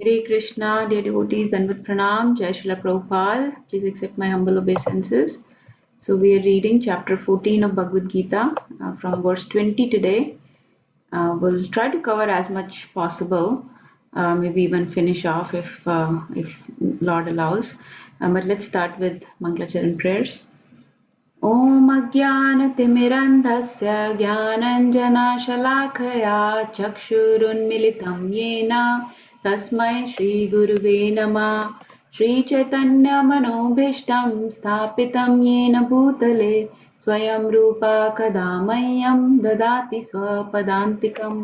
Hare Krishna, dear devotees, Dandavat Pranam, Jai Srila Prabhupada. Please accept my humble obeisances. So we are reading chapter 14 of Bhagavad Gita from verse 20 today. We'll try to cover as much possible, maybe even finish off if Lord allows. But let's start with Mangalacharan prayers. ॐ अज्ञानतिमिरन्धस्य ज्ञानञ्जनशलाखया चक्षुरुन्मिलितं येन तस्मै श्रीगुरुवे नमः श्रीचैतन्यमनोभीष्टं स्थापितं येन भूतले स्वयं रूपा कदा मह्यं ददाति स्वपदान्तिकं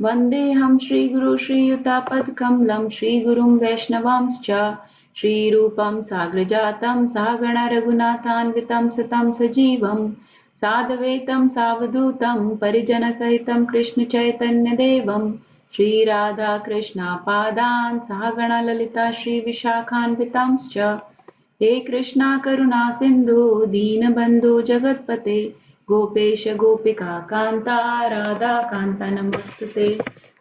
वन्देऽहं श्रीगुरु श्रीयुतापदकमलं श्रीगुरुं वैष्णवांश्च श्रीरूपं साग्रजातं सहगण रघुनाथान्वितं सतं सजीवं साद्वैतं सावधूतं परिजनसहितं कृष्णचैतन्यदेवं श्रीराधाकृष्णपादान् सहगण ललिता श्रीविशाखान्वितांश्च हे कृष्णा करुणा सिन्धु दीनबन्धु जगत्पते गोपेश गोपिका कान्ता राधा कान्ता नमस्तुते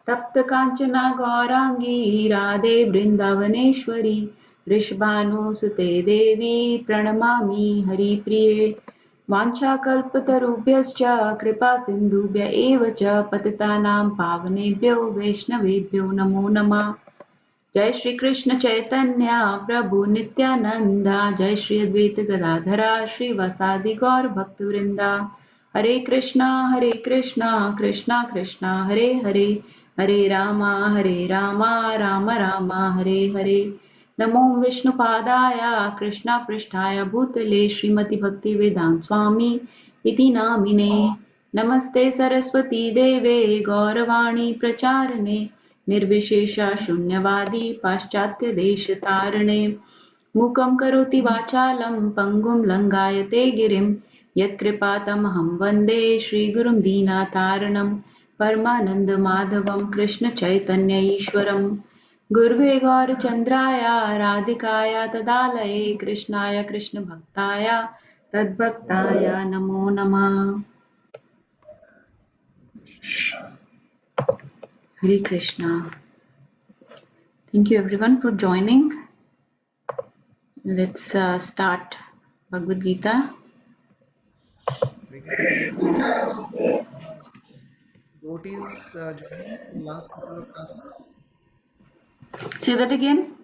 तप्त काञ्चना गौराङ्गी राधे वृन्दावनेश्वरी वृषभानुसुते देवी प्रणमामि हरिप्रिये वाञ्छाकल्पतरुभ्यश्च कृपा सिन्धुभ्य एव च पतितानां पावनेभ्यो वैष्णवेभ्यो नमो नमः जय श्री कृष्ण चैतन्य प्रभु नित्यानंदा जय श्री अद्वैत गदाधरा श्रीवासादि गौर भक्तवृंदा हरे कृष्णा कृष्णा कृष्णा हरे हरे हरे रामा राम राम हरे हरे नमो विष्णुपादाय कृष्णा पृष्ठाय भूतले श्रीमति भक्ति वेदांत स्वामी इति नामिने नमस्ते सरस्वती देवे गौरवाणी प्रचारणे निर्विशेषा शून्यवादी पाश्चात्यदेशतारणे मूकं करोति वाचालं पङ्गुं लङ्घायते गिरिं यत्कृपातमहं वन्दे श्रीगुरुं दीनातारणं परमानन्दमाधवं कृष्णचैतन्य ईश्वरं गुर्वे गौरचन्द्राय राधिकाय तदालये कृष्णाय कृष्णभक्ताय तद्भक्ताय नमो नमः Hare Krishna. Thank you everyone for joining. Let's start Bhagavad Gita. Hare Krishna. We don't have devotees joining in the last couple of classes. Say that again.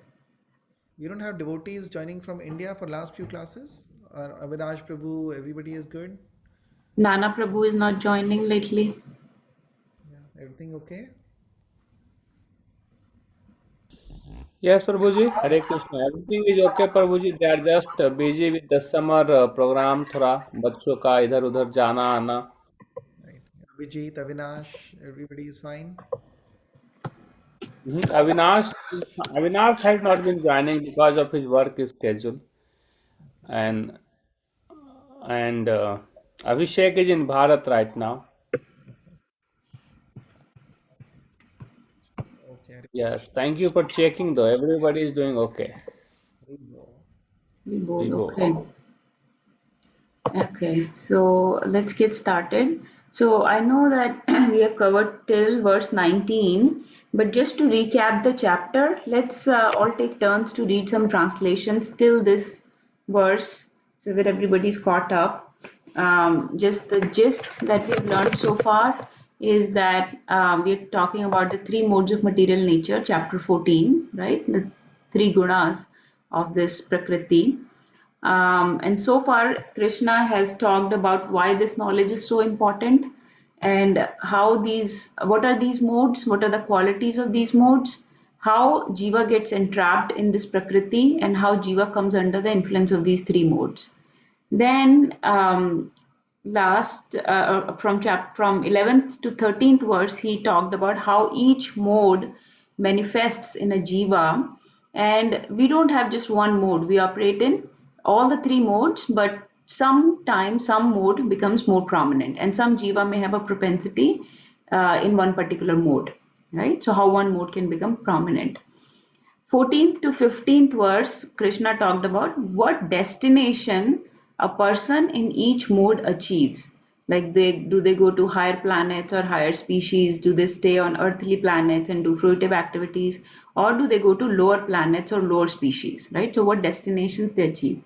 We don't have devotees joining from India for last few classes. Avinash Prabhu, everybody is good. Nana Prabhu is not joining lately. Yeah, everything okay? Yes, Prabhuji. Hare Krishna. Everything is okay, Prabhuji. They are just busy with the summer program. थोड़ा बच्चों का इधर उधर जाना आना. Right. Abhijit, Avinash, everybody is fine. Avinash, Avinash has not been joining because of his work schedule, and and Abhishek is in Bharat right now. Okay. Hare Yes, Krishna. thank you for checking though. Everybody is doing okay. Vibo. Okay. Okay. So let's get started. So I know that we have covered till verse 19, but just to recap the chapter, let's all take turns to read some translations till this verse so that everybody's caught up. Just the gist that we've learned so far is that we're talking about the three modes of material nature, chapter 14, right? The three gunas of this Prakriti. And so far, Krishna has talked about why this knowledge is so important and what are these modes, what are the qualities of these modes, how Jiva gets entrapped in this Prakriti, and how Jiva comes under the influence of these three modes. Then last from 11th to 13th verse, he talked about how each mode manifests in a jiva, and we don't have just one mode. We operate in all the three modes, but sometimes some mode becomes more prominent, and some jiva may have a propensity in one particular mode, right? So how one mode can become prominent. 14th to 15th verse, Krishna talked about what destination a person in each mode achieves. Like they go to higher planets or higher species? Do they stay on earthly planets and do fruitive activities, or do they go to lower planets or lower species, right? So what destinations they achieve.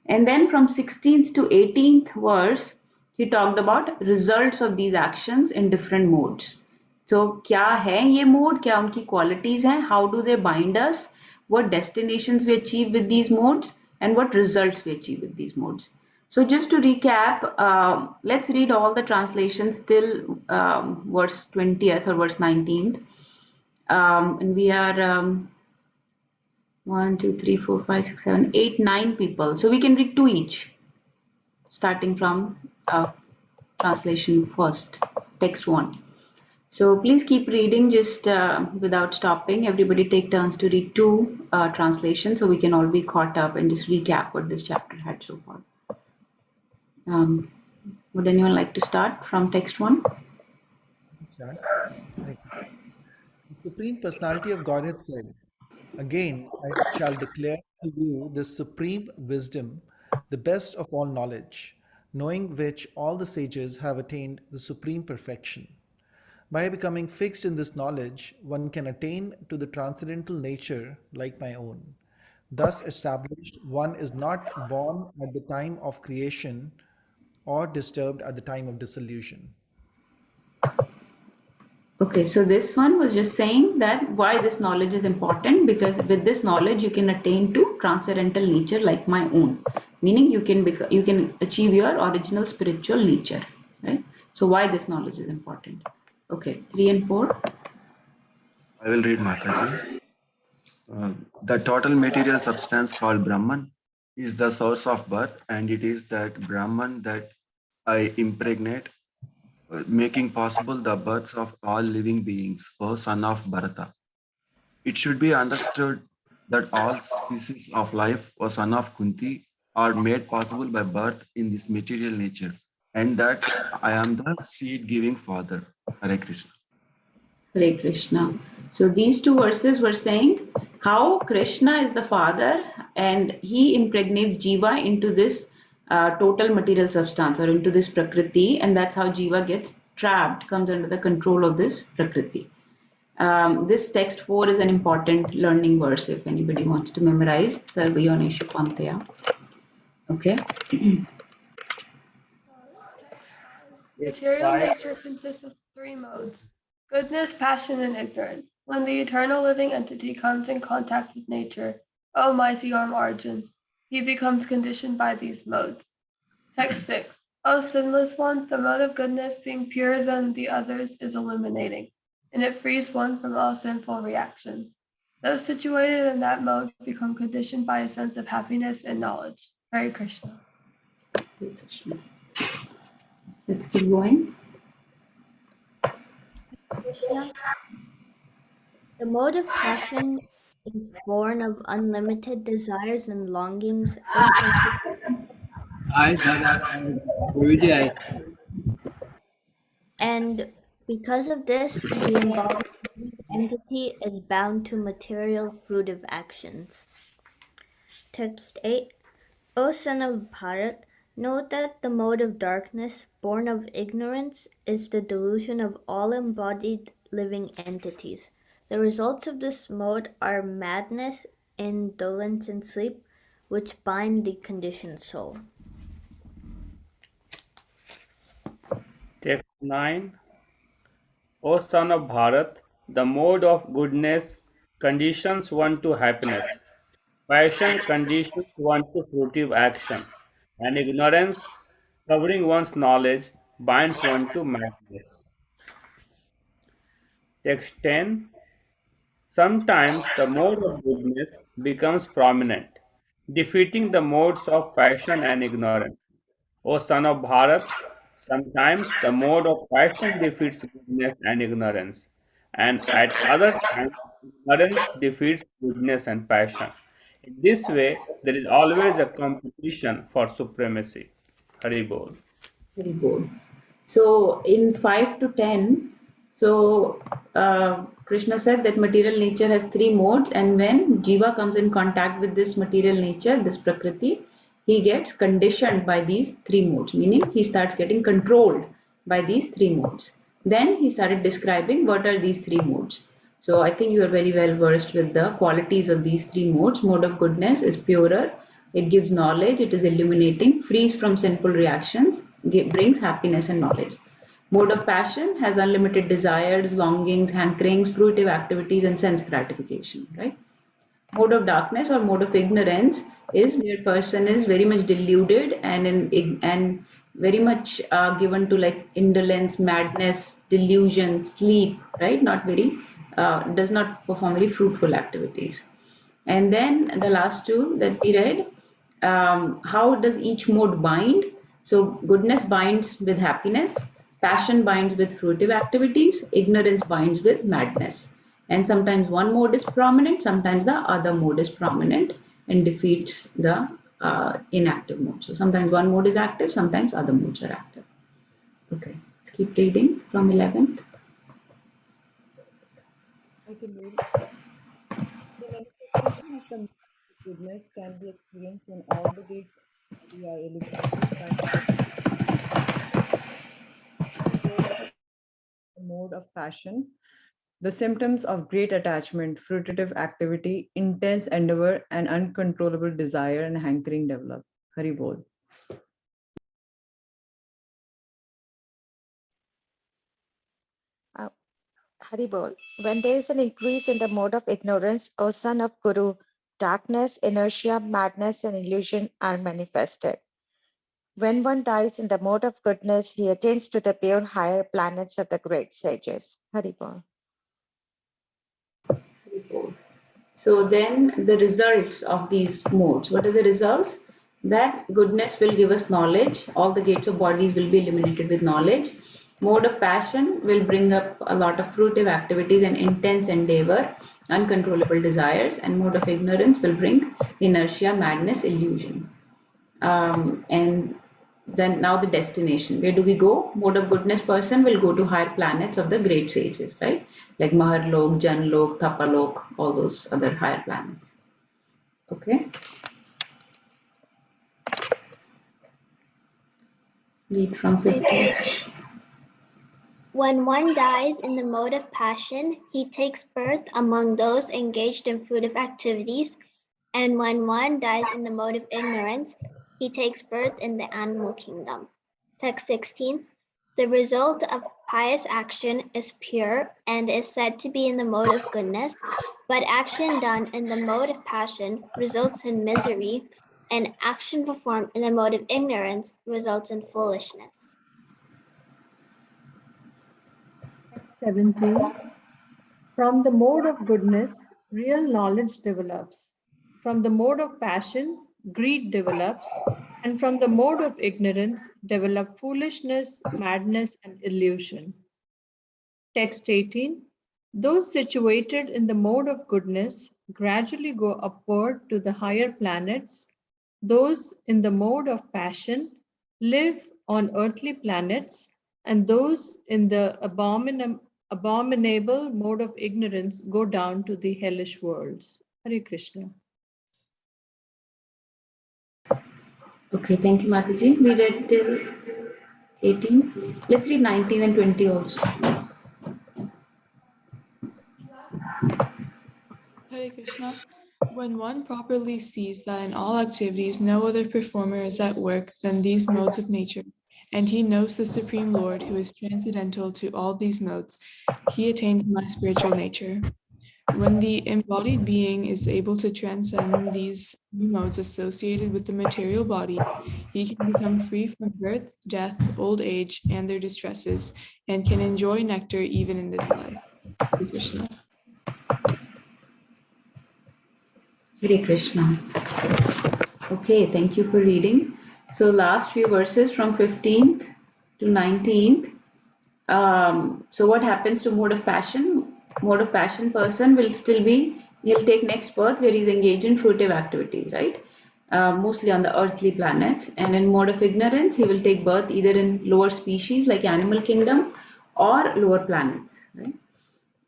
And then from 16th to 18th verse, he talked about results of these actions in different modes. So क्या है ये mode? क्या उनकी qualities हैं? How do they bind us? What destinations we achieve with these modes and what results we achieve with these modes. So just to recap, let's read all the translations till verse 20th or verse 19th. And we are 1, 2, 3, 4, 5, 6, 7, 8, 9 people. So we can read two each, starting from translation first, text one. So please keep reading just without stopping. Everybody take turns to read two translations so we can all be caught up and just recap what this chapter had so far. Um, would anyone like to start from text one? Start. The Supreme Personality of Godhead said, "Again, I shall declare to you this supreme wisdom, the best of all knowledge, knowing which all the sages have attained the supreme perfection. By becoming fixed in this knowledge, one can attain to the transcendental nature like my own. Thus established, one is not born at the time of creation or disturbed at the time of dissolution." Okay, so this one was just saying that why this knowledge is important, because with this knowledge you can attain to transcendental nature like my own, meaning you can achieve your original spiritual nature, right? So why this knowledge is important? Okay, 3 and 4. I will read Mataji. The total material substance called Brahman is the source of birth, and it is that Brahman that I impregnate, making possible the births of all living beings, O son of Bharata. It should be understood that all species of life, O son of Kunti, are made possible by birth in this material nature, and that I am the seed giving father. Hare Krishna. Hare Krishna. So these two verses were saying how Krishna is the father and he impregnates Jiva into this total material substance or into this Prakriti, and that's how Jiva gets trapped, comes under the control of this Prakriti. This text 4 is an important learning verse if anybody wants to memorize. Sarvayoneshu Panthaya. Okay. Text 5. Text Material 5. nature consists of three modes: goodness, passion, and ignorance. When the eternal living entity comes in contact with nature, O mighty arm Arjun, he becomes conditioned by these modes. Text 6. O sinless one, the mode of goodness, being purer than the others, is illuminating, and it frees one from all sinful reactions. Those situated in that mode become conditioned by a sense of happiness and knowledge. Hare Krishna. Hare Krishna. Let's keep going. Krishna, the mode of passion is born of unlimited desires and longings, O I Prabhuji, and because of this, the embodied entity is bound to material fruitive actions. Text 8. O son of Bharat, note that the mode of darkness, born of ignorance, is the delusion of all embodied living entities. The results of this mode are madness, indolence, and sleep, which bind the conditioned soul. text 9. O son of Bharat, the mode of goodness conditions one to happiness. Passion conditions one to fruitive action, and ignorance, covering one's knowledge, binds one to madness. Text 10. Sometimes the mode of goodness becomes prominent, defeating the modes of passion and ignorance. O son of Bharat, sometimes the mode of passion defeats goodness and ignorance, and at other times ignorance defeats goodness and passion. In this way, there is always a competition for supremacy. Hari Bol. Very good. So in 5 to 10, so Krishna said that material nature has three modes, and when Jiva comes in contact with this material nature, this Prakriti, he gets conditioned by these three modes, meaning he starts getting controlled by these three modes. Then he started describing what are these three modes. So I think you are very well versed with the qualities of these three modes. Mode of goodness is purer, it gives knowledge, it is illuminating, frees from sinful reactions, brings happiness and knowledge. Mode of passion has unlimited desires, longings, hankerings, fruitive activities, and sense gratification, right? Mode of darkness or mode of ignorance is where person is very much deluded and very much given to like indolence, madness, delusion, sleep, right? Not very does not perform very fruitful activities. And then the last two that we read, how does each mode bind? So goodness binds with happiness, passion binds with fruitive activities, ignorance binds with madness. And sometimes one mode is prominent, sometimes the other mode is prominent and defeats the inactive mode. So sometimes one mode is active, sometimes other modes are active. Okay, let's keep reading from 11th. I can read. The manifestation of the goodness can be experienced when all the gates of the body are eliminated by the mode of passion, the symptoms of great attachment, fruitive activity, intense endeavor, and uncontrollable desire and hankering develop. Hari Bol. Uh, Hari Bol. When there is an increase in the mode of ignorance, O son of Guru, darkness, inertia, madness, and illusion are manifested. When one dies in the mode of goodness, he attains to the pure higher planets of the great sages. Hari Bol. So then the results of these modes, what are the results? That goodness will give us knowledge. All the gates of bodies will be eliminated with knowledge. Mode of passion will bring up a lot of fruitive activities and intense endeavor, uncontrollable desires. And mode of ignorance will bring inertia, madness, illusion. And then now the destination. Where do we go? Mode of goodness person will go to higher planets of the great sages, right? Like Maharlok, Janlok, Thapalok, all those other higher planets. Okay. Read from 15. When one dies in the mode of passion, he takes birth among those engaged in fruitive activities, and when one dies in the mode of ignorance, he takes birth in the animal kingdom. Text 16. The result of pious action is pure and is said to be in the mode of goodness, but action done in the mode of passion results in misery, and action performed in the mode of ignorance results in foolishness. 17. From the mode of goodness, real knowledge develops. From the mode of passion, greed develops. And from the mode of ignorance, develop foolishness, madness, and illusion. Text 18. Those situated in the mode of goodness gradually go upward to the higher planets. Those in the mode of passion live on earthly planets, and those in the abominable mode of ignorance go down to the hellish worlds. Hare Krishna. Okay, thank you, Mataji. We read till 18. Let's read 19 and 20 also. Hare Krishna. When one properly sees that in all activities no other performer is at work than these modes of nature, and he knows the Supreme Lord who is transcendental to all these modes, he attains my spiritual nature. When the embodied being is able to transcend these modes associated with the material body, he can become free from birth, death, old age, and their distresses, and can enjoy nectar even in this life. Hare Krishna. Hare Krishna. Okay, thank you for reading. So last few verses from 15th to 19th. So what happens to mode of passion? Mode of passion person will still be, he'll take next birth where he's engaged in fruitive activities, right? Mostly on the earthly planets. And in mode of ignorance, he will take birth either in lower species like animal kingdom or lower planets, right?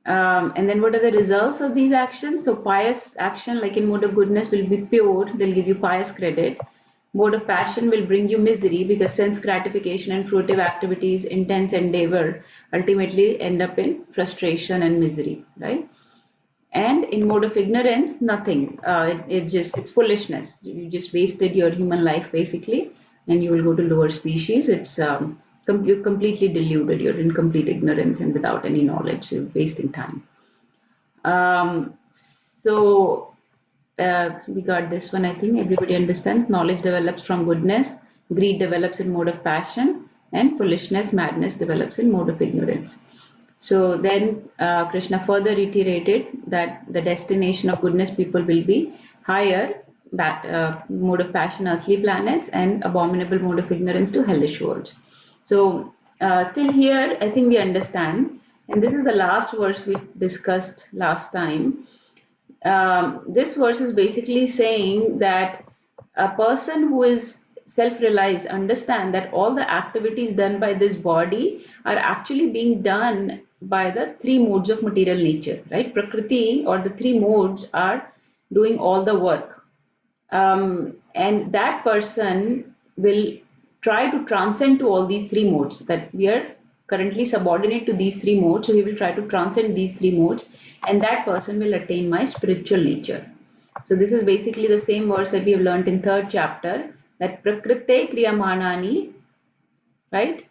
And then what are the results of these actions? So pious action, like in mode of goodness, will be pure. They'll give you pious credit. Mode of passion will bring you misery because sense gratification and fruitive activities, intense endeavor ultimately end up in frustration and misery, right? And in mode of ignorance, nothing. It's foolishness. You just wasted your human life basically, and you will go to lower species. You're completely deluded. You're in complete ignorance and without any knowledge. You're wasting time. So we got this one. I think everybody understands. Knowledge develops from goodness. Greed develops in mode of passion, and foolishness, madness develops in mode of ignorance. So then Krishna further reiterated that the destination of goodness people will be higher mode of passion, earthly planets, and abominable mode of ignorance to hellish worlds. So till here, I think we understand. And this is the last verse we discussed last time. This verse is basically saying that a person who is self-realized understand that all the activities done by this body are actually being done by the three modes of material nature, right? Prakriti or the three modes are doing all the work, and that person will try to transcend to all these three modes, that we are currently subordinate to these three modes, so he will try to transcend these three modes, and that person will attain my spiritual nature. So this is basically the same verse that we have learned in third chapter, that prakrite kriyamanani, right?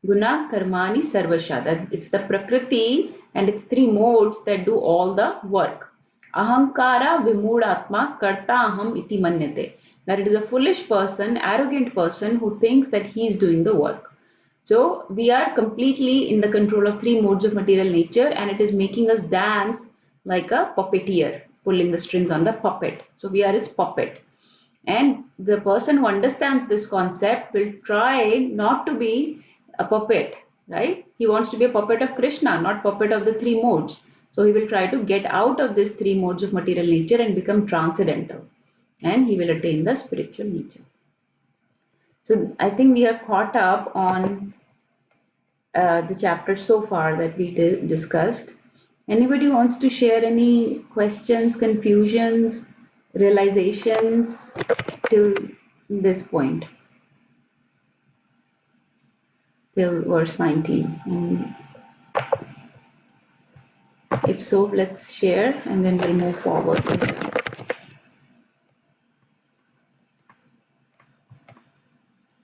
Guna karmani sarvasha. That it's the prakriti and its three modes that do all the work. Ahankara vimudatma karta aham iti manyate. That it is a foolish person, arrogant person who thinks that he is doing the work. So we are completely in the control of three modes of material nature, and it is making us dance like a puppeteer, pulling the strings on the puppet. So we are its puppet. And the person who understands this concept will try not to be a puppet, right? He wants to be a puppet of Krishna, not puppet of the three modes. So he will try to get out of these three modes of material nature and become transcendental. And he will attain the spiritual nature. So I think we are caught up on the chapter so far that we discussed. Anybody wants to share any questions, confusions, realizations till this point, till verse 19? And if so, let's share and then we'll move forward.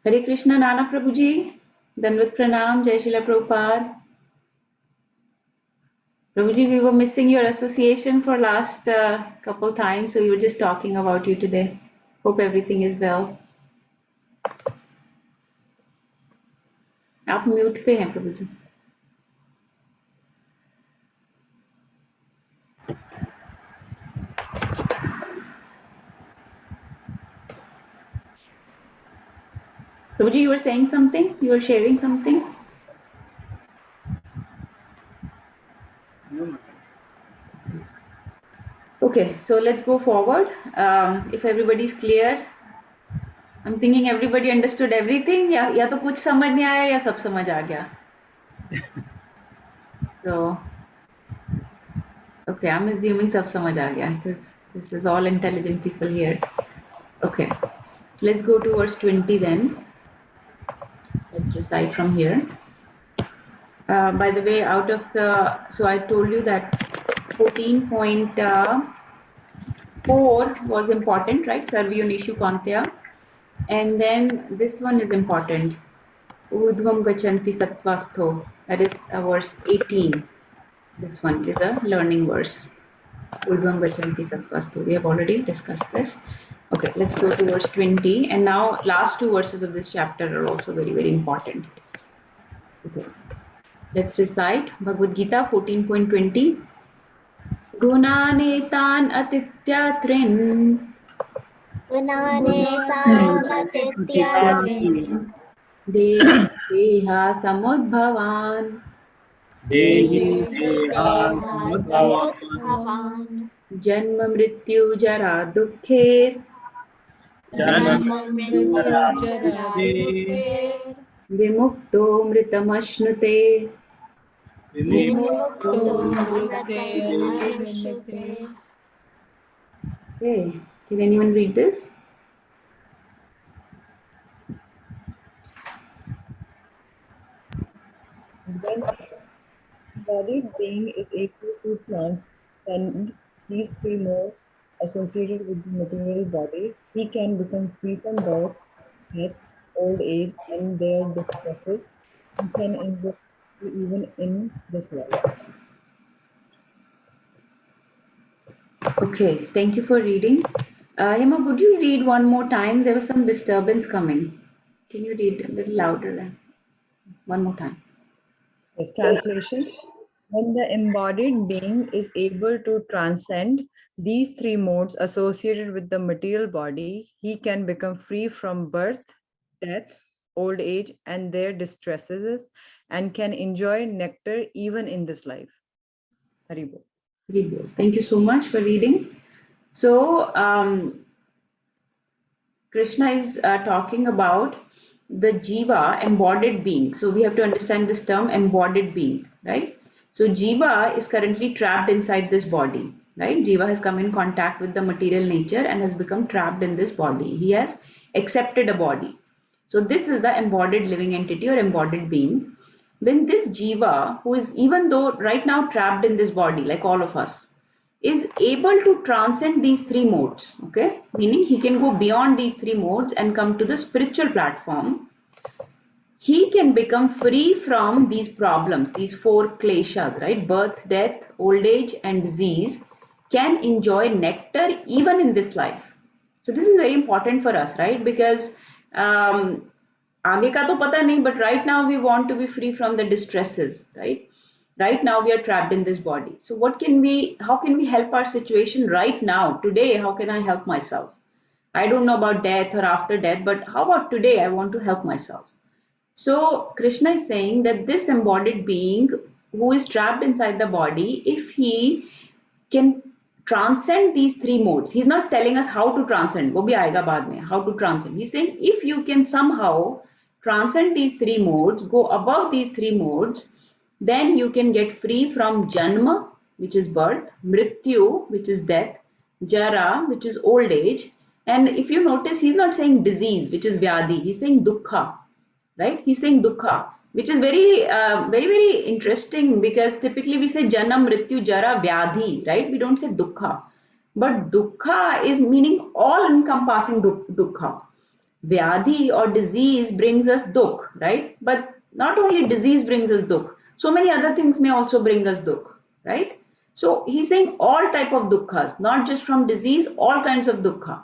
Hare Krishna, Nana Prabhuji, Danvat Pranam, Jai Shila Prabhupada. Prabhuji, we were missing your association for last couple times, so we were just talking about you today. Hope everything is well. आप mute पे हैं प्रभु जी. प्रभु जी, you were saying something? You were sharing something? Okay, so let's go forward. If everybody is clear, I'm thinking everybody understood everything. या तो कुछ समझ नहीं आया या सब समझ आ गया. So, okay, I'm assuming सब समझ आ गया because this is all intelligent people here. Okay, let's go to verse 20 then. Let's recite from here. By the way, so I told you that 14.4 was important, right? Sarvyonishu Kantya. And then this one is important. Urdhvam Gachanti Satvastho. That is verse 18. This one is a learning verse. Urdhvam Gachanti Satvastho. We have already discussed this. Okay, let's go to verse 20. And now last two verses of this chapter are also very, very important. Okay. Let's recite Bhagavad Gita 14.20. Gunanetan atityatrin Gunanetanatityatrin deha samudbhavan देहि देहा deha समुद्भवान् samudbhavan janma mrityu jara dukher जन्म janma जरा mrityu jara दुःखे dukher vimukto mritamashnute. विमुक्तो विमुक्तो vimukto मृते amritam मृत्युर्मुक्ते अनुजनते. anushrute. Okay, can anyone read this? When embodied being is able to transcend these three modes associated with the material body, he can become free from birth, death, old age, and their distresses, and can enjoy even in this life. Okay, thank you for reading. Hema, would you read one more time? There was some disturbance coming. Can you read a little louder? One more time. Yes, translation. When the embodied being is able to transcend these three modes associated with the material body, he can become free from birth, death, old age, and their distresses, and can enjoy nectar even in this life. Haribo. Read both. Thank you so much for reading. So, Krishna is talking about the jiva, embodied being. So we have to understand this term embodied being, right? So jiva is currently trapped inside this body, right? Jiva has come in contact with the material nature and has become trapped in this body. He has accepted a body. So this is the embodied living entity or embodied being. When this jiva, who is even though right now trapped in this body, like all of us, is able to transcend these three modes, okay, meaning he can go beyond these three modes and come to the spiritual platform. He can become free from these problems, these four kleshas, right? Birth, death, old age, and disease, can enjoy nectar even in this life. So this is very important for us, right? Because आगे का तो पता नहीं, but right now we want to be free from the distresses, right? Right now we are trapped in this body. So how can we help our situation right now, today? How can I help myself? I don't know about death or after death, but how about today? I want to help myself. So Krishna is saying that this embodied being who is trapped inside the body, if he can transcend these three modes, he's not telling us how to transcend, wo bhi aayega baad mein, how to transcend. He's saying if you can somehow transcend these three modes, go above these three modes, then you can get free from janma, which is birth, mrityu, which is death, jara, which is old age. And if you notice, he's not saying disease, which is vyadhi, he's saying dukkha, right? He's saying dukkha, which is very interesting because typically we say janam, mrityu, jara, vyadhi, right? We don't say dukkha. But dukkha is meaning all encompassing dukkha. Vyadhi or disease brings us dukh, right? But not only disease brings us dukh, so many other things may also bring us dukh, right? So he's saying all type of dukkhas, not just from disease, all kinds of dukkha.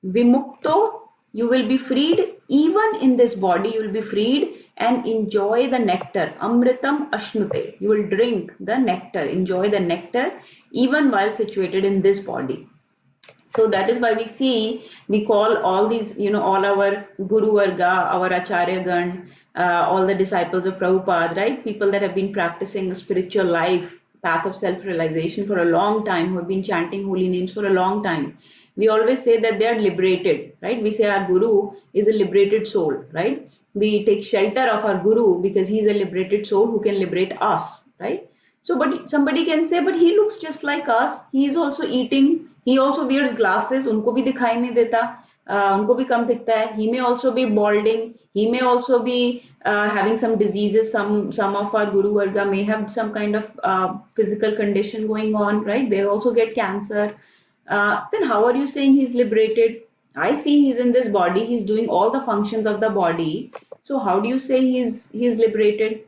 Vimukto, you will be freed, even in this body, you will be freed and enjoy the nectar. Amritam Ashnute, you will drink the nectar, enjoy the nectar, even while situated in this body. So that is why we call all these, all our Guru Varga, our Acharya Gan, all the disciples of Prabhupada, right? People that have been practicing a spiritual life, path of self-realization for a long time, who have been chanting holy names for a long time. We always say that they are liberated, right? We say our Guru is a liberated soul, right? We take shelter of our Guru because he's a liberated soul who can liberate us, right? So, but somebody can say, but he looks just like us. He is also eating. He also wears glasses. उनको भी दिखाई नहीं देता. उनको भी कम दिखता है. He may also be balding. He may also be having some diseases. Some of our Guru Varga may have some kind of physical condition going on, right? They also get cancer. Then how are you saying he's liberated? I see he's in this body. He's doing all the functions of the body. So how do you say he's liberated?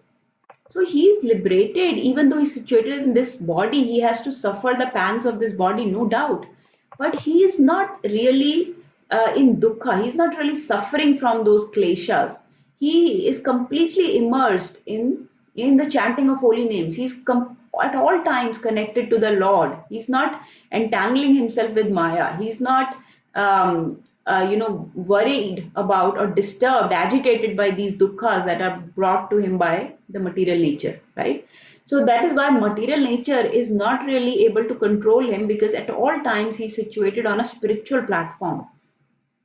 So he is liberated, even though he's situated in this body, he has to suffer the pangs of this body, no doubt. But he is not really in dukkha, he's not really suffering from those kleshas. He is completely immersed in the chanting of holy names. At all times connected to the Lord. He's not entangling himself with Maya. He's not worried about or disturbed, agitated by these dukkhas that are brought to him by the material nature, right? So that is why material nature is not really able to control him because at all times he's situated on a spiritual platform,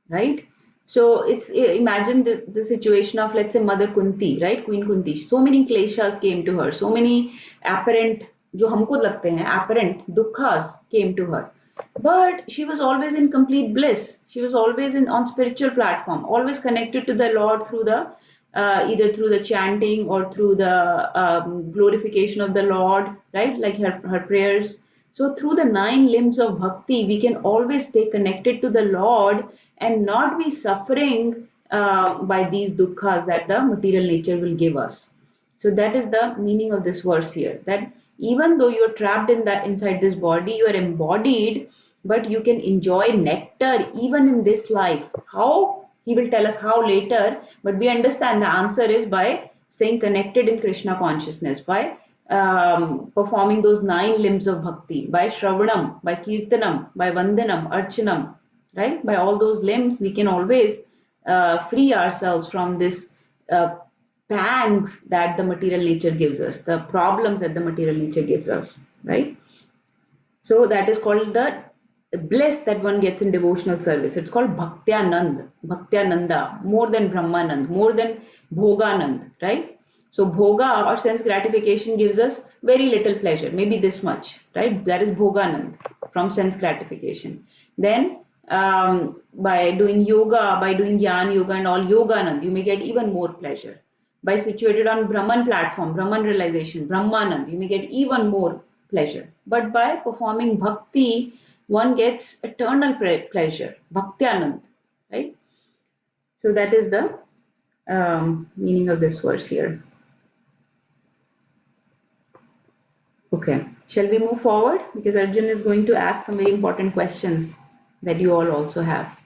right? So imagine the situation of, let's say, Mother Kunti, right? Queen Kunti. So many kleshas came to her. So many apparent, जो हमको लगते हैं, apparent dukkhas came to her. But she was always in complete bliss. She was always on spiritual platform, always connected to the Lord through the either through the chanting or through the glorification of the Lord, right? Like her prayers. So through the 9 limbs of bhakti, we can always stay connected to the Lord and not be suffering by these dukkhas that the material nature will give us. So that is the meaning of this verse here. That even though you're trapped in that inside this body, you are embodied, but you can enjoy nectar even in this life. How? He will tell us how later, but we understand the answer is by staying connected in Krishna consciousness, by performing those 9 limbs of bhakti, by Shravanam, by Kirtanam, by Vandanam, Archanam, right? By all those limbs, we can always free ourselves from this pangs that the material nature gives us, the problems that the material nature gives us, right? So that is called the bliss that one gets in devotional service. It's called Bhaktyanand, Bhaktyananda, more than Brahmanand, more than Bhoganand, right? So Bhoga or sense gratification gives us very little pleasure, maybe this much, right? That is Bhoganand from sense gratification. Then by doing yoga, by doing Gyan Yoga and all Yoganand, you may get even more pleasure. By situated on Brahman platform, Brahman realization, Brahmanand, you may get even more pleasure. But by performing bhakti, one gets eternal pleasure, bhaktyanand, right? So that is the meaning of this verse here. Okay, shall we move forward? Because Arjun is going to ask some very important questions that you all also have.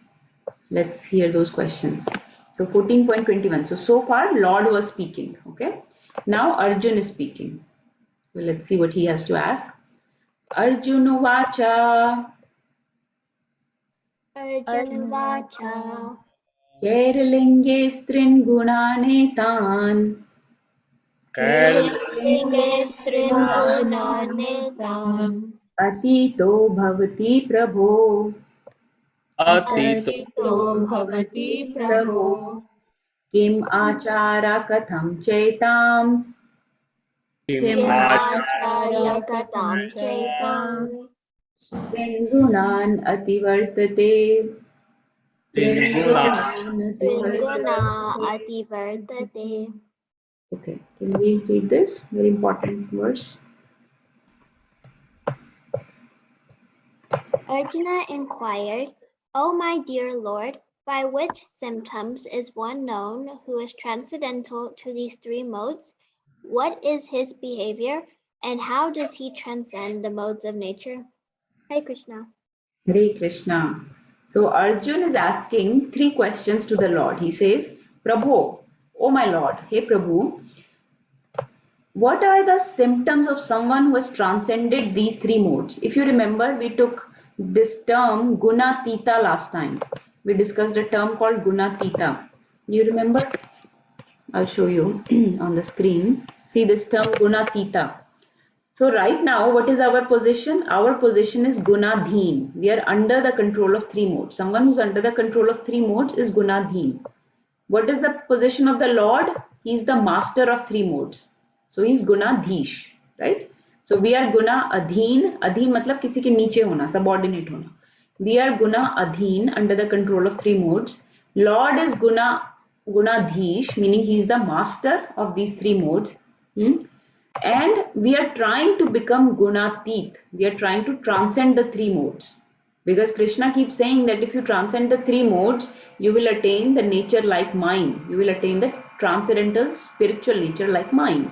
Let's hear those questions. So 14.21. So far, Lord was speaking. Okay. Now Arjun is speaking. Well, let's see what he has to ask. Arjun Vacha Arjunuvacha Kairalinge Stringunane Kail Linge Stringunanetam Atito Bhavati Prabho Atito Atito Bhavati Prabho Kim Achara Katham Chaitams Kim Kim Acharya Acharya Katam Chaitam Stringunan Ativartate Tringuna Stringunan Stringuna Ativartate. Ativartate. Okay, can we read this? Very important verse. Arjuna inquired, O my dear Lord, by which symptoms is one known who is transcendental to these 3 modes? What is his behavior, and how does he transcend the modes of nature? Hare Krishna. Hare Krishna. So Arjun is asking 3 questions to the Lord. He says, Prabhu, oh my Lord, hey Prabhu, what are the symptoms of someone who has transcended these 3 modes? If you remember, we took this term Gunatita last time. We discussed a term called Gunatita. Do you remember? I'll show you on the screen. See this term Gunatita. So right now, what is our position? Our position is Gunadheen. We are under the control of 3 modes. Someone who's under the control of 3 modes is Gunadheen. What is the position of the Lord? He is the master of 3 modes. So he is Gunadhish, right? So we are Guna Adheen. Adheen matlab किसी के नीचे होना, subordinate होना. We are Guna Adheen under the control of 3 modes. Lord is Gunadhish, meaning he is the master of these 3 modes. And we are trying to become Gunatit. We are trying to transcend the 3 modes. Because Krishna keeps saying that if you transcend the 3 modes, you will attain the nature like mine. You will attain the transcendental spiritual nature like mine.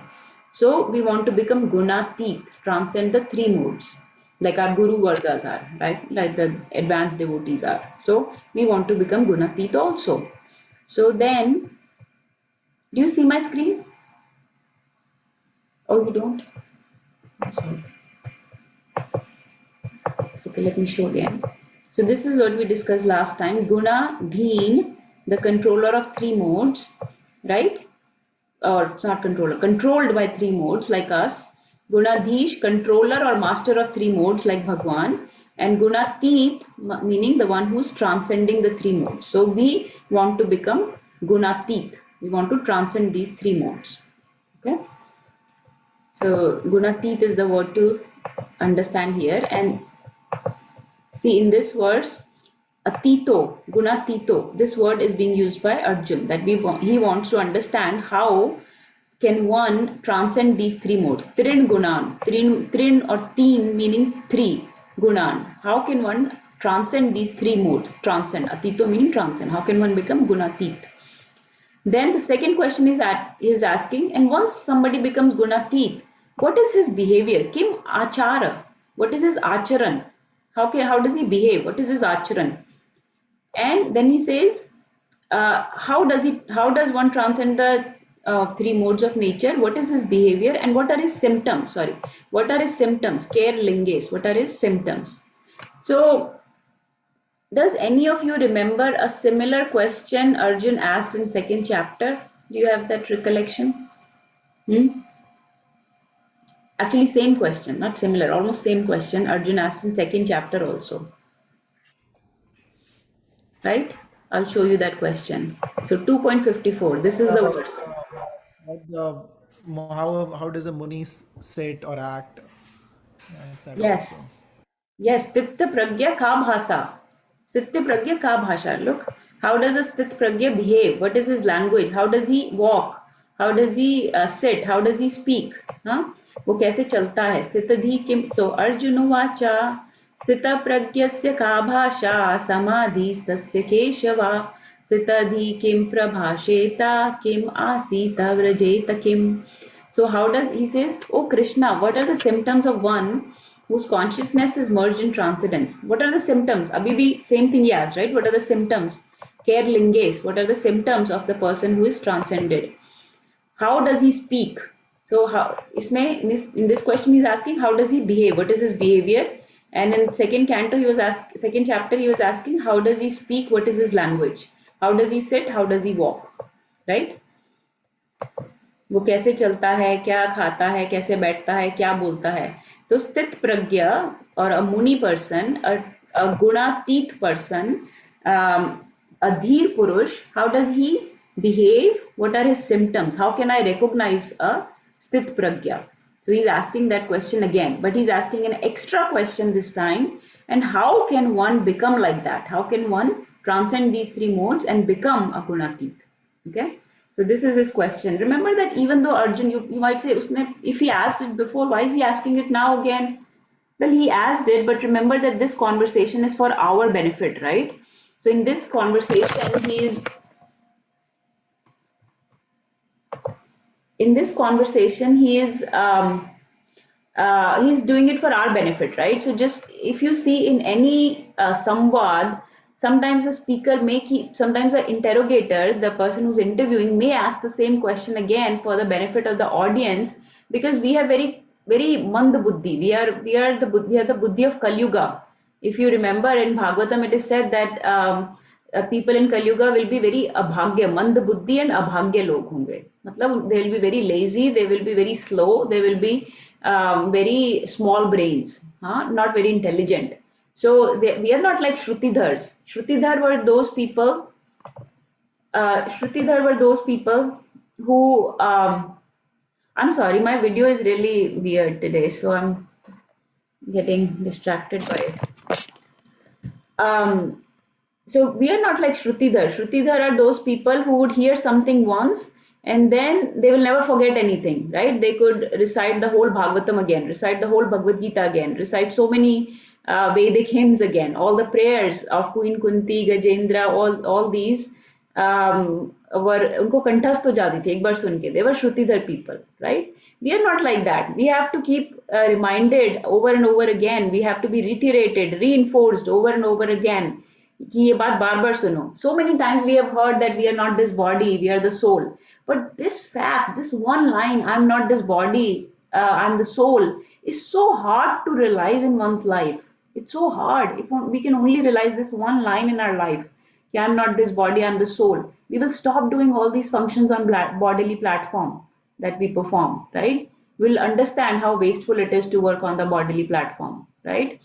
So we want to become Gunatit, transcend the 3 modes, like our Guru Vargas are, right? Like the advanced devotees are. So we want to become Gunatit also. So then, do you see my screen? Oh, you don't? I'm sorry. Okay, let me show again. So this is what we discussed last time. Guna, Dheen, the controller of 3 modes, right? Or it's not controller, controlled by 3 modes like us. Gunadhish, controller or master of 3 modes like Bhagwan. And Gunatit, meaning the one who's transcending the 3 modes. So we want to become Gunatit. We want to transcend these 3 modes. Okay. So Gunatit is the word to understand here. And see in this verse, Atito, gunatito. This word is being used by Arjun, that he wants to understand how can one transcend these three modes. Trin gunan, trin or teen meaning three, gunan. How can one transcend these three modes? Transcend, atito meaning transcend. How can one become gunatit? Then the second question is asking, and once somebody becomes gunatit, what is his behavior? Kim achara? What is his acharan? How does he behave? What is his acharan? And then he says, how does one transcend the three modes of nature? What is his behavior and what are his symptoms? Sorry, what are his symptoms? Care linges. What are his symptoms? So, does any of you remember a similar question Arjun asked in second chapter? Do you have that recollection? Hmm? Actually, same question, not similar, almost same question Arjun asked in second chapter also. Right? I'll show you that question. So 2.54, this is the About verse. what the, how does a Muni sit or act? Is that Yes, also? yes, Stitya Pragya Ka Bhasa. Stitya Pragya Ka Bhasha. Look, how does a Sthit Pragya behave? What is his language? How does he walk? How does he sit? How does he speak? हाँ? वो कैसे चलता है? स्थितधि किम? So अर्जुनोवाच स्थितप्रज्ञस्य का भाषा समाधिस्तस्य केशव स्थितधि किम प्रभाषेत किम आसीत व्रजेत किम. So how does he says, "Oh Krishna, what are the symptoms of one whose consciousness is merged in transcendence? What are the symptoms?" Abhi bhi same thing he asked, right? What are the symptoms? Care linges. What are the symptoms of the person who is transcended? How does he speak? So how in this question he's asking how does he behave? What is his behavior? And in second canto second chapter he was asking how does he speak? What is his language? How does he sit? How does he walk? Right? वो कैसे चलता है, क्या खाता है, कैसे बैठता है, क्या बोलता है. तो स्थित प्रज्ञ और a मुनि person, a guणातीत person, a धीर पुरुष, how does he behave? What are his symptoms? How can I recognize a sthit pragya? So he's asking that question again, but he's asking an extra question this time. And how can one become like that? How can one transcend these three modes and become a gunatit? Okay. So this is his question. Remember that even though Arjun, you might say, Usne, if he asked it before, why is he asking it now again? Well, he asked it, but remember that this conversation is for our benefit, right? So in this conversation, he is he's doing it for our benefit, right? So just if you see in any samvad, sometimes the speaker may keep, sometimes the interrogator, the person who's interviewing, may ask the same question again for the benefit of the audience, because we have very mand buddhi. We are the buddhi of Kali Yuga. If you remember in Bhagavatam, it is said that people in Kali Yuga will be very abhagya, mand buddhi and abhagya log honge. Matlab, they will be very lazy, they will be very slow, they will be very small brains, not very intelligent. So we are not like Shrutidhars. Shrutidhar were those people who, I'm sorry, my video is really weird today, so I'm getting distracted by it. So we are not like Shrutidhar. Shrutidhar are those people who would hear something once and then they will never forget anything, right? They could recite the whole Bhagavatam again, recite the whole Bhagavad Gita again, recite so many Vedic hymns again, all the prayers of Queen Kunti, Gajendra, all these were उनको कंठस्थ हो जाती थी एक बार सुन के. They were Shrutidhar people, right? We are not like that. We have to keep reminded over and over again. We have to be reiterated, reinforced over and over again कि ये बात बार बार सुनो. So many times we have heard that we are not this body, we are the soul. But this fact, this one line, I'm not this body, I'm the soul, is so hard to realize in one's life. It's so hard. If we can only realize this one line in our life, कि I'm not this body, I'm the soul, we will stop doing all these functions on bodily platform that we perform, right? We'll understand how wasteful it is to work on the bodily platform, right?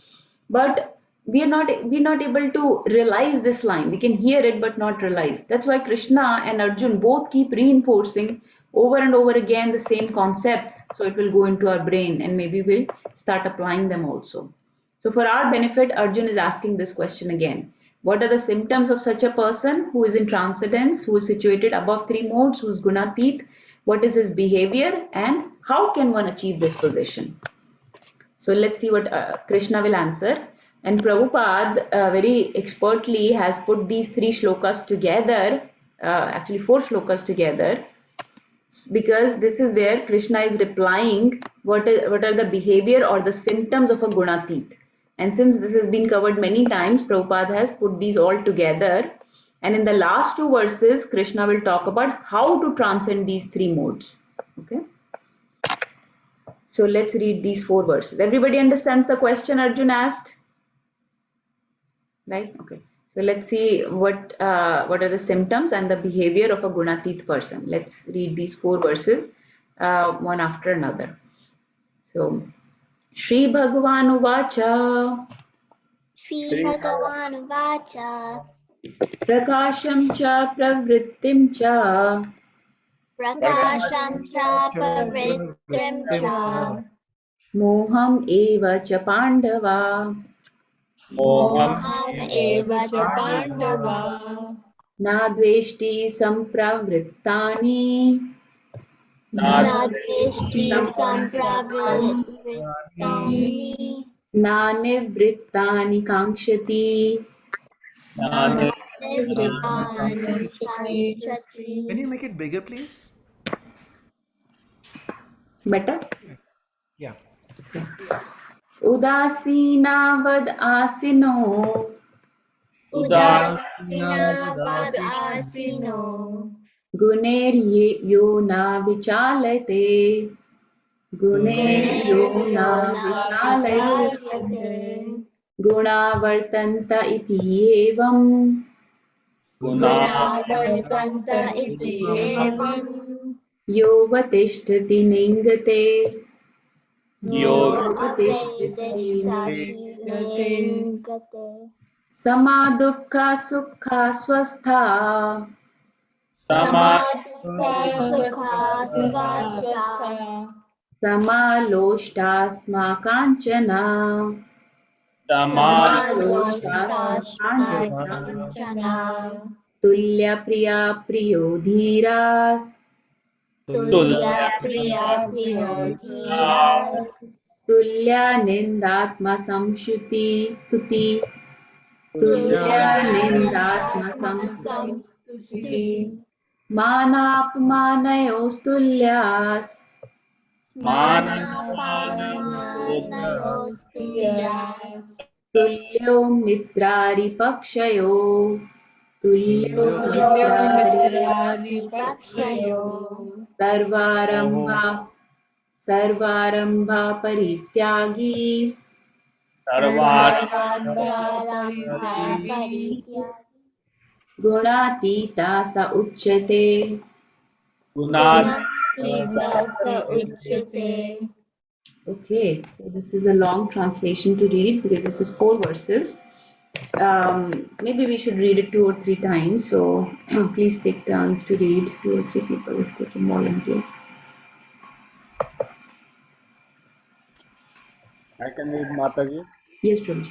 But we're not able to realize this line. We can hear it but not realize. That's why Krishna and Arjun both keep reinforcing over and over again the same concepts, so it will go into our brain and maybe we'll start applying them also. So for our benefit, Arjun is asking this question again. What are the symptoms of such a person who is in transcendence, who is situated above three modes, who is gunatit? What is his behavior and how can one achieve this position? So let's see what Krishna will answer. And Prabhupada very expertly has put these three shlokas together, actually four shlokas together, because this is where Krishna is replying what are the behavior or the symptoms of a gunatit. And since this has been covered many times, Prabhupada has put these all together. And in the last two verses, Krishna will talk about how to transcend these three modes. Okay. So let's read these four verses. Everybody understands the question Arjun asked? Right? Okay. So let's see what are the symptoms and the behavior of a gunatit person. Let's read these four verses one after another. So Shri Bhagavan Uvacha Sri Bhagavan Prakasham cha pravrittim cha Prakasham cha pavitrim cha Moham eva cha Pandava Moham Moham eva eva cha cha Pandava Pandava Nadveshti sampravrittani Nadveshti Nadveshti sampravittani Nanivrittani Kankshati. Nanivrittani Shakti. Can Sanchati. you make it bigger, please? Better? Yeah. Udasinavad asino Udasina vad Udasinavadasino asino गुणैर् यो न विचालयते गुणैर्यो न Gunaryo na विचालयते vichalyate गुणावर्तन्त इति एवम् Gunavartanta iti evam योऽवतिष्ठति नेङ्गते Yo योऽवतिष्ठति नेङ्गते avedeshtati nengate समादुःखा सुखा स्वस्था Samadukha sukha Swastha swastha समालोष्टास्मा Kanchana Samaloष्टास्ma समालोष्टास्मा kanchana तुल्यप्रिया प्रियो धीरास् Tulya priya priyo dhiras तुल्या निन्दात्मसंस्तुति स्तुति तुल्या Tulya nindatma निन्दात्मसंस्तुति samstuti मानापमानयोस्तुल्यास् Manapanmanayostulya तुल्यो मित्रारिपक्षयो तुल्यो Tulyo mitraripakshayo सर्वारम्भा सर्वारम्भा परित्यागी सर्वारम्भा परित्यागी गुणातीता स उच्यते गुणातीता स उच्यते. Okay, so this is a long translation to read because this is four verses. Maybe we should read it two or three times. So please take turns to read, two or three people if they can volunteer. I can read Mataji. Yes, Prabhuji.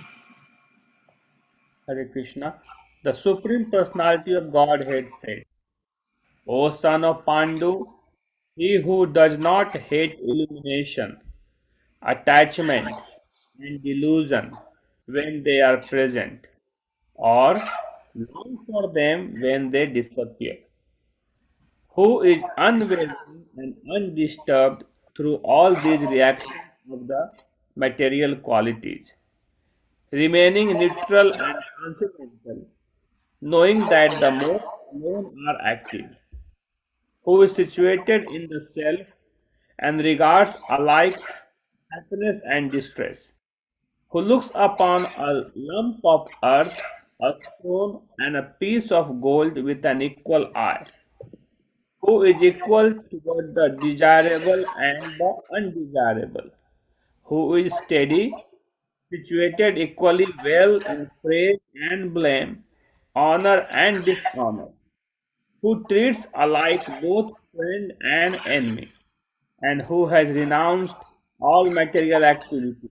Hare Krishna. The Supreme Personality of Godhead said, O son of Pandu, he who does not hate illumination, attachment, and delusion when they are present, or long for them when they disappear, who is unwavering and undisturbed through all these reactions of the material qualities, remaining neutral and transcendental, knowing that the modes alone are active, who is situated in the self and regards alike happiness and distress, who looks upon a lump of earth, a stone, and a piece of gold with an equal eye, who is equal toward the desirable and the undesirable, who is steady, situated equally well in praise and blame, honor and dishonor, who treats alike both friend and enemy, and who has renounced all material activity.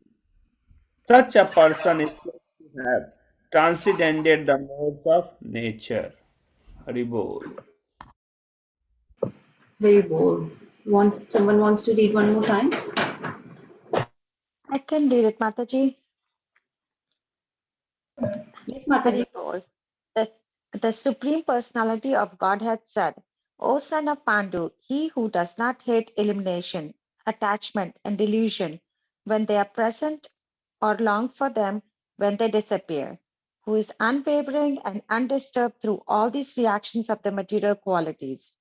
Such a person is said to have transcended the modes of nature. Haribol. Very bold. Someone wants to read one more time? I can read it, Mataji. Yes, Mataji. Hari Bol. The, the Supreme Personality of Godhead said, O son of Pandu, he who does not hate elimination, attachment, and delusion when they are present or long for them when they disappear, who is unwavering and undisturbed through all these reactions of the material qualities,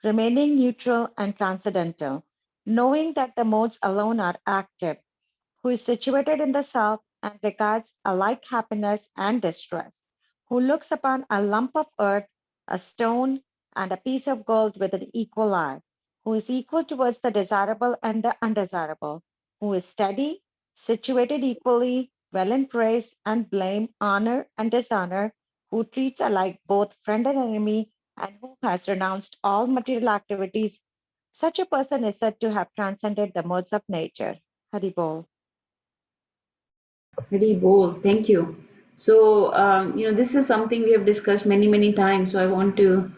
remaining neutral and transcendental, knowing that the modes alone are active, who is situated in the self and regards alike happiness and distress, who looks upon a lump of earth, a stone, and a piece of gold with an equal eye, who is equal towards the desirable and the undesirable, who is steady, situated equally, well in praise and blame, honor and dishonor, who treats alike both friend and enemy, and who has renounced all material activities. Such a person is said to have transcended the modes of nature. Haribol. Very bold. Thank you. So, this is something we have discussed many, many times. So, I want to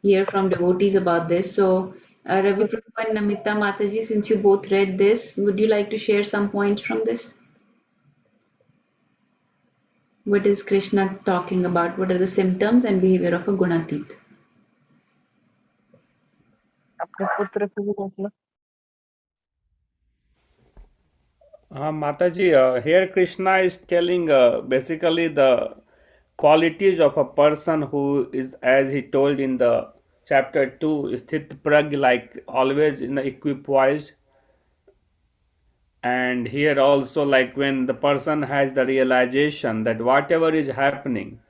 hear from devotees about this. So, Ravi Prabhu and Namita Mataji, since you both read this, would you like to share some points from this? What is Krishna talking about? What are the symptoms and behavior of a Gunatit? अपने पुत्र को भी देख लो। Mataji, here Krishna is telling basically the qualities of a person who is, as he told in the chapter 2, sthit prag, like always in the equipoised. And here also, like when the person has the realization that whatever is happening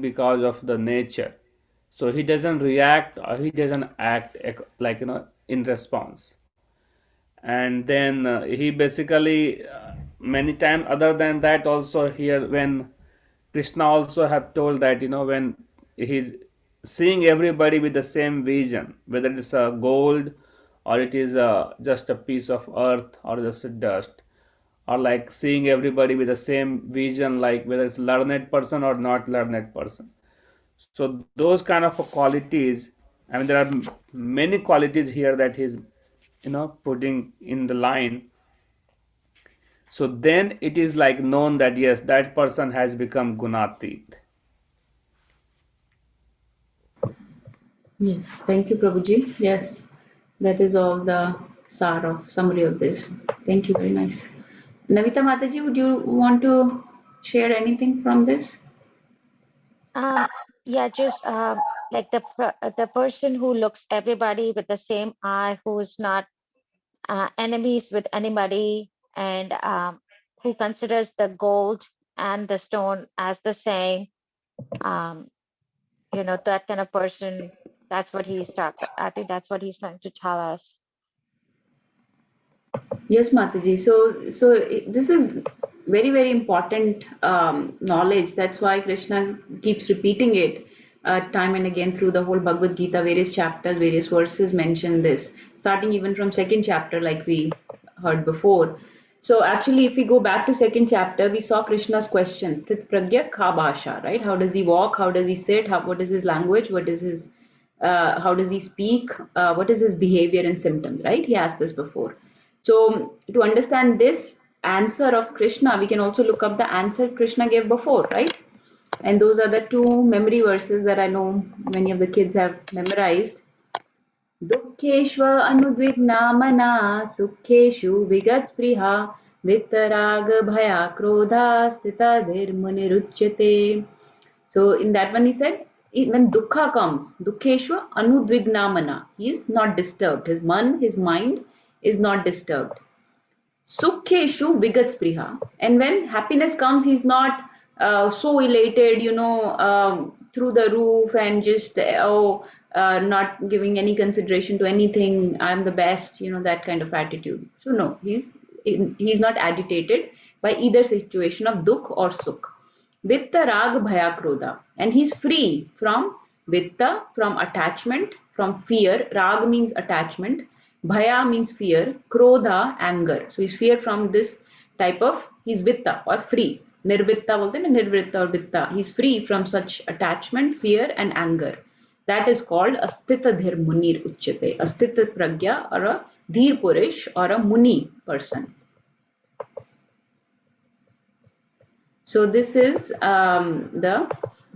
because of the nature. So he doesn't react or he doesn't act like, in response. And then he basically many times other than that also here when Krishna also have told that when he's seeing everybody with the same vision, whether it's a gold or it is just a piece of earth or just a dust, or like seeing everybody with the same vision, like whether it's learned person or not learned person. So those kind of qualities, I mean, there are many qualities here that he's putting in the line. So then it is like known that yes, that person has become gunatit. Yes, thank you, Prabhuji. Yes, that is all the summary of this. Thank you, very nice. Navita Mataji, would you want to share anything from this? Um, yeah, just like the person who looks everybody with the same eye, who's not enemies with anybody, and who considers the gold and the stone as the same. Um, that kind of person. That's what he's talking. I think that's what he's trying to tell us. Yes, Mataji. This is very, very important knowledge. That's why Krishna keeps repeating it time and again through the whole Bhagavad Gita. Various chapters, various verses mention this, starting even from second chapter, like we heard before. So actually, if we go back to second chapter, we saw Krishna's questions. Sthit pragya ka bhasha, right? How does he walk? How does he sit? What is his language? What is his how does he speak? What is his behavior and symptoms, right? He asked this before. So to understand this answer of Krishna, we can also look up the answer Krishna gave before, right? And those are the two memory verses that I know many of the kids have memorized. दुःखेष्व अनुद्विग्नामना सुखेषु विगतस्पृहा वितरागभया क्रोधा स्थितधीर्मुनिरुच्यते. So in that one he said, when dukkha comes, dukkeshwa anudvignamana, he is not disturbed. His mind is not disturbed. Sukheshu vigatspriha. And when happiness comes, he's not so elated, through the roof and just, not giving any consideration to anything. I'm the best, that kind of attitude. So no, he's not agitated by either situation of dukh or sukh. Vitta rag bhaya krodha. And he's free from vitta, from attachment, from fear. Rag means attachment. Bhaya means fear. Krodha, anger. So he's fear from this type of, he's vitta or free. Nirvitta बोलते हैं ना, nirvitta or vitta. He's free from such attachment, fear and anger. That is called astita dhir munir uchyate. Astita pragya or a dhir purush or a muni person. So this is the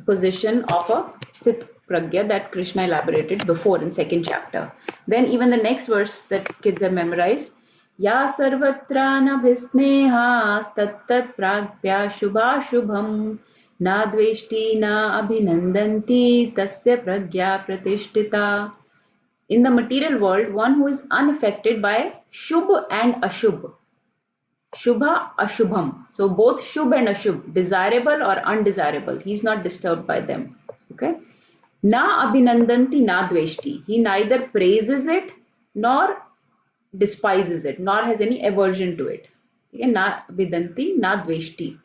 position of a sthit pragya that Krishna elaborated before in second chapter. Then even the next verse that kids have memorized, Ya sarvatra nabhisneha tattat pragya shubha shubham na dveshti na abhinandanti tasya pragya pratishtita. In the material world, one who is unaffected by shubh and ashubh. Shubha, Ashubham. So both Shubh and Ashubh, desirable or undesirable. He's not disturbed by them. Okay. Na abhinandanti na dveshti. He neither praises it nor despises it, nor has any aversion to it. Okay. Na abhinanti na dveshti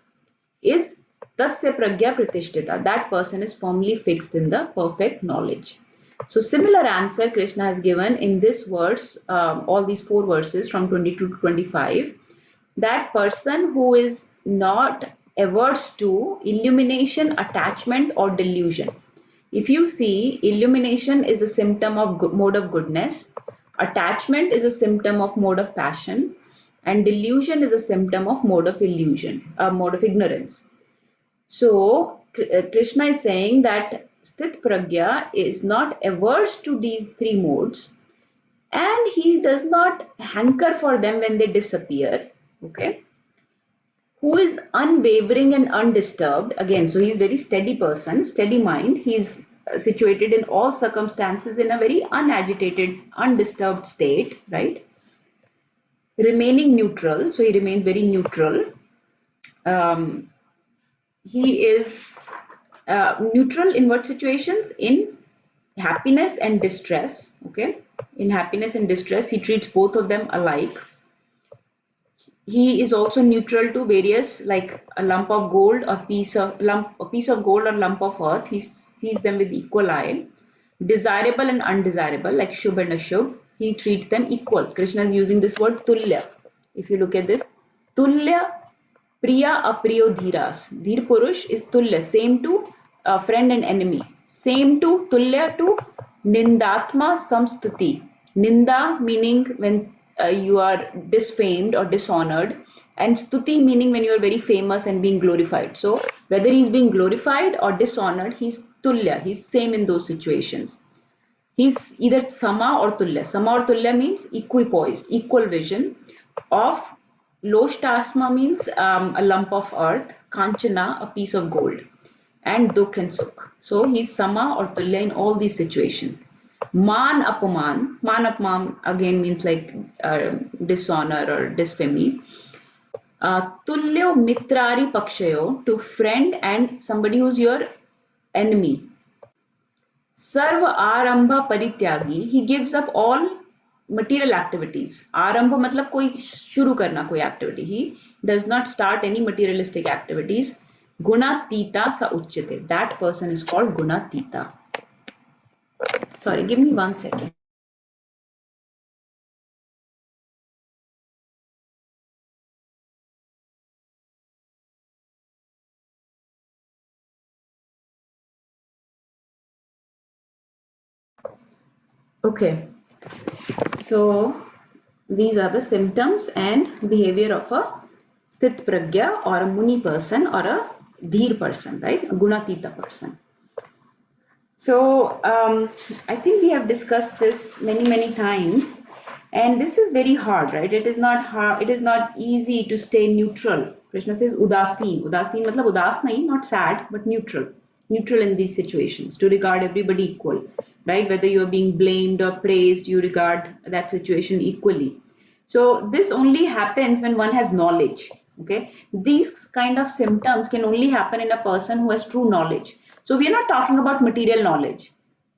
is tasya pragya pratishtita. That person is firmly fixed in the perfect knowledge. So similar answer Krishna has given in this verse, all these four verses from 22 to 25. That person who is not averse to illumination, attachment, or delusion. If you see, illumination is a symptom of mode of goodness, attachment is a symptom of mode of passion, and delusion is a symptom of mode of illusion, mode of ignorance. So, Krishna is saying that Sthit Pragya is not averse to these three modes and he does not hanker for them when they disappear. Okay, who is unwavering and undisturbed. Again, so he's very steady person, steady mind. He's situated in all circumstances in a very unagitated, undisturbed state, right? Remaining neutral, so he remains very neutral. Um, he is neutral in what situations? In happiness and distress. Okay, in happiness and distress, he treats both of them alike. He is also neutral to various, like a lump of gold or a piece of gold or lump of earth. He sees them with equal eye. Desirable and undesirable, like Shubh and Ashubh, he treats them equal. Krishna is using this word Tulya. If you look at this, Tulya Priya Apriyo Dhiras. Dhir Purush is Tulya, same to friend and enemy. Same to Tulya to Nindatma Samstuti. Ninda meaning when you are disfamed or dishonored, and Stuti meaning when you are very famous and being glorified. So whether he's being glorified or dishonored, he's Tulya. He's same in those situations. He's either Sama or Tulya. Sama or Tulya means equipoised, equal vision of Loshtasma means a lump of earth, Kanchana, a piece of gold, and Dukh and Sukh. So he's Sama or Tulya in all these situations. Man Apaman again means like dishonor or disfamy. Tulyo Mitrari Pakshayo, to friend and somebody who's your enemy. Sarva Arambha Parityagi, he gives up all material activities. Arambha matlab koi shuru karna koi activity. He does not start any materialistic activities. Gunatita sa uchyate. That person is called Gunatita. Sorry, give me 1 second. Okay, so these are the symptoms and behavior of a Sthit Pragya or a Muni person or a Dhir person, right? A Gunatita person. So I think we have discussed this many times, and this is very hard, right? It is not hard. It is not easy to stay neutral. Krishna says udasin. Udasin matlab udas nahi, not sad, but neutral. Neutral in these situations, to regard everybody equal, right? Whether you are being blamed or praised, you regard that situation equally. So this only happens when one has knowledge. Okay, these kind of symptoms can only happen in a person who has true knowledge. So we are not talking about material knowledge.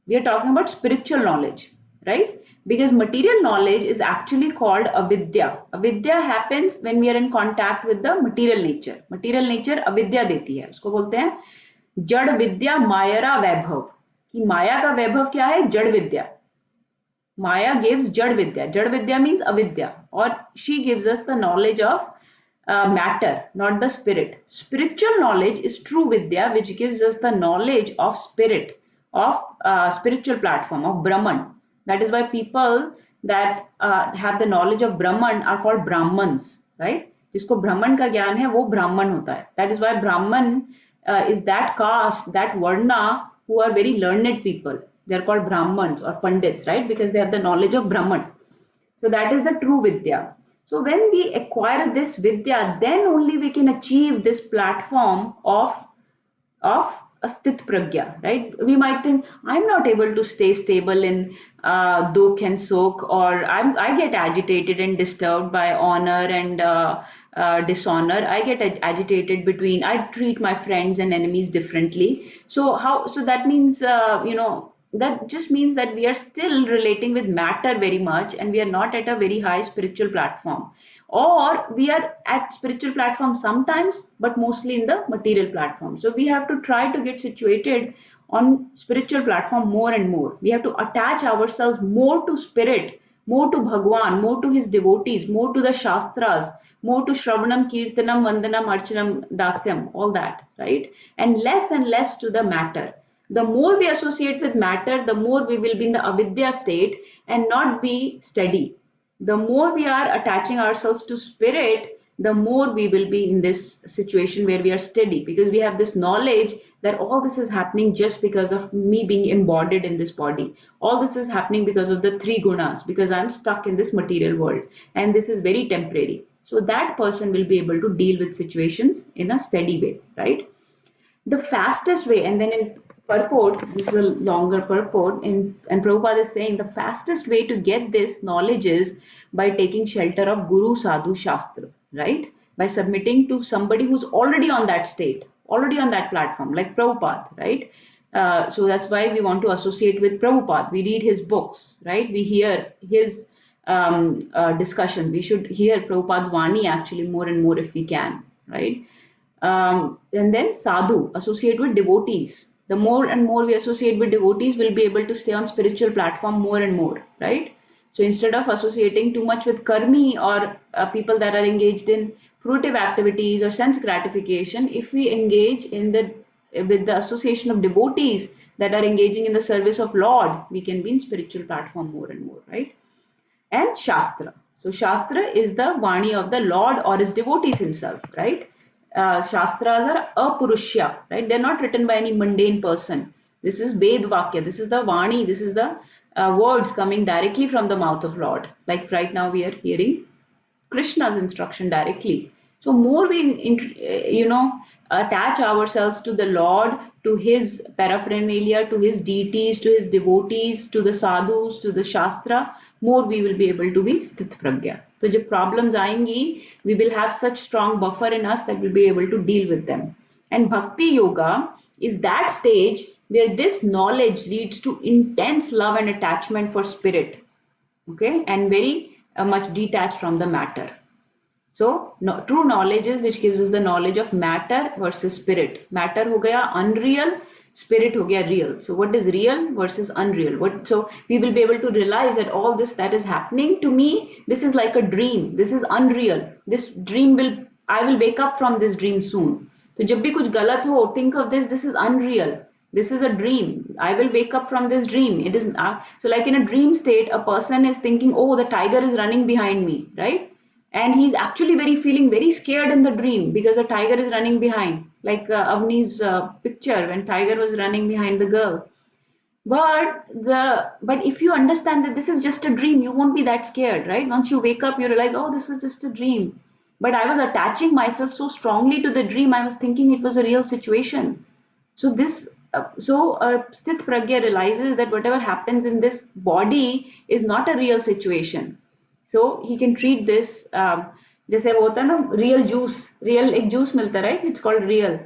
We are talking about spiritual knowledge, right? Because material knowledge is actually called avidya. Avidya happens when we are in contact with the material nature. Material nature avidya देती है. उसको बोलते हैं जड़ विद्या मायरा वैभव. कि माया का वैभव क्या है? जड़ विद्या. Maya gives Jad Vidya. Jad Vidya means Avidya, or she gives us the knowledge of matter, not the spirit. Spiritual knowledge is true Vidya, which gives us the knowledge of spirit, of spiritual platform, of Brahman. That is why people that have the knowledge of Brahman are called Brahmans, right? जिसको ब्राह्मण का ज्ञान है वो ब्राह्मण होता है. That is why Brahman is that caste, that varna who are very learned people. They are called Brahmans or Pandits, right? Because they have the knowledge of Brahman. So that is the true Vidya. So when we acquire this Vidya, then only we can achieve this platform of astit pragya, right? We might think I'm not able to stay stable in dukh and sukh, or I get agitated and disturbed by honor and dishonor. I get agitated between, I treat my friends and enemies differently. So that means that just means that we are still relating with matter very much, and we are not at a very high spiritual platform, or we are at spiritual platform sometimes but mostly in the material platform. So we have to try to get situated on spiritual platform more and more. We have to attach ourselves more to spirit, more to Bhagwan, more to his devotees, more to the Shastras, more to Shravanam, Kirtanam, Vandanam, Archanam, Dasyam, all that, right? And less to the matter. The more we associate with matter, the more we will be in the avidya state and not be steady. The more we are attaching ourselves to spirit, the more we will be in this situation where we are steady, because we have this knowledge that all this is happening just because of me being embodied in this body. All this is happening because of the three gunas, because I'm stuck in this material world and this is very temporary. So that person will be able to deal with situations in a steady way, right? The fastest way, and then in purport, this is a longer purport, and Prabhupada is saying the fastest way to get this knowledge is by taking shelter of Guru Sadhu Shastra, right? By submitting to somebody who's already on that state, already on that platform, like Prabhupada, right? So that's why we want to associate with Prabhupada. We read his books, right? We hear his discussion. We should hear Prabhupada's Vani actually more and more if we can, right? And then sadhu, associate with devotees. The more and more we associate with devotees, we'll be able to stay on spiritual platform more and more, right? So instead of associating too much with karmi, or people that are engaged in fruitive activities or sense gratification, if we engage in the with the association of devotees that are engaging in the service of Lord, we can be in spiritual platform more and more, right? And Shastra. So Shastra is the Vani of the Lord or his devotees himself, right? Shastras are apurushya, right? They're not written by any mundane person. This is Ved Vakya. This is the Vani. This is the words coming directly from the mouth of Lord. Like right now we are hearing Krishna's instruction directly. So more we, attach ourselves to the Lord, to His paraphernalia, to His deities, to His devotees, to the sadhus, to the Shastra, more we will be able to be sthit pragya. So जब problems आएंगी, we will have such strong buffer in us that we'll be able to deal with them. And Bhakti Yoga is that stage where this knowledge leads to intense love and attachment for spirit, okay, and very much detached from the matter. So no, true knowledge is which gives us the knowledge of matter versus spirit. Matter हो गया unreal, spirit हो गया real. So what is real versus unreal? So we will be able to realize that all this that is happening to me, this is like a dream. This is unreal. This dream will, I will wake up from this dream soon. So जब भी कुछ गलत हो, think of this. This is unreal. This is a dream. I will wake up from this dream. It is so like in a dream state, a person is thinking, oh, the tiger is running behind me, right? And he's actually very feeling very scared in the dream because a tiger is running behind, like Avni's picture when tiger was running behind the girl. But if you understand that this is just a dream, you won't be that scared, right? Once you wake up, you realize, oh, this was just a dream. But I was attaching myself so strongly to the dream, I was thinking it was a real situation. So Sthit Pragya realizes that whatever happens in this body is not a real situation. So he can treat this जैसे वो होता है ना real juice, real एक juice मिलता है, right? It's called real.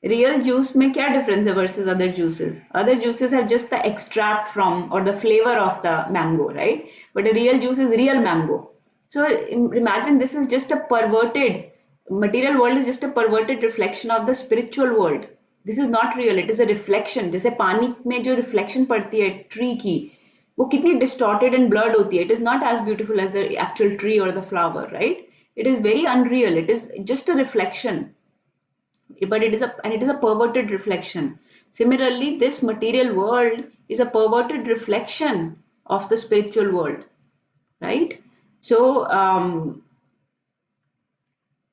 Real juice में क्या difference है versus other juices? Other juices are just the extract from or the flavor of the mango, right? But a real juice is real mango. So imagine this is just a perverted material world is just a perverted reflection of the spiritual world. This is not real. It is a reflection. जैसे पानी में जो reflection पड़ती है tree की, वो कितनी distorted and blurred होती है. It is not as beautiful as the actual tree or the flower, right? It is very unreal. It is just a reflection, but it is a perverted reflection. Similarly, this material world is a perverted reflection of the spiritual world, right? So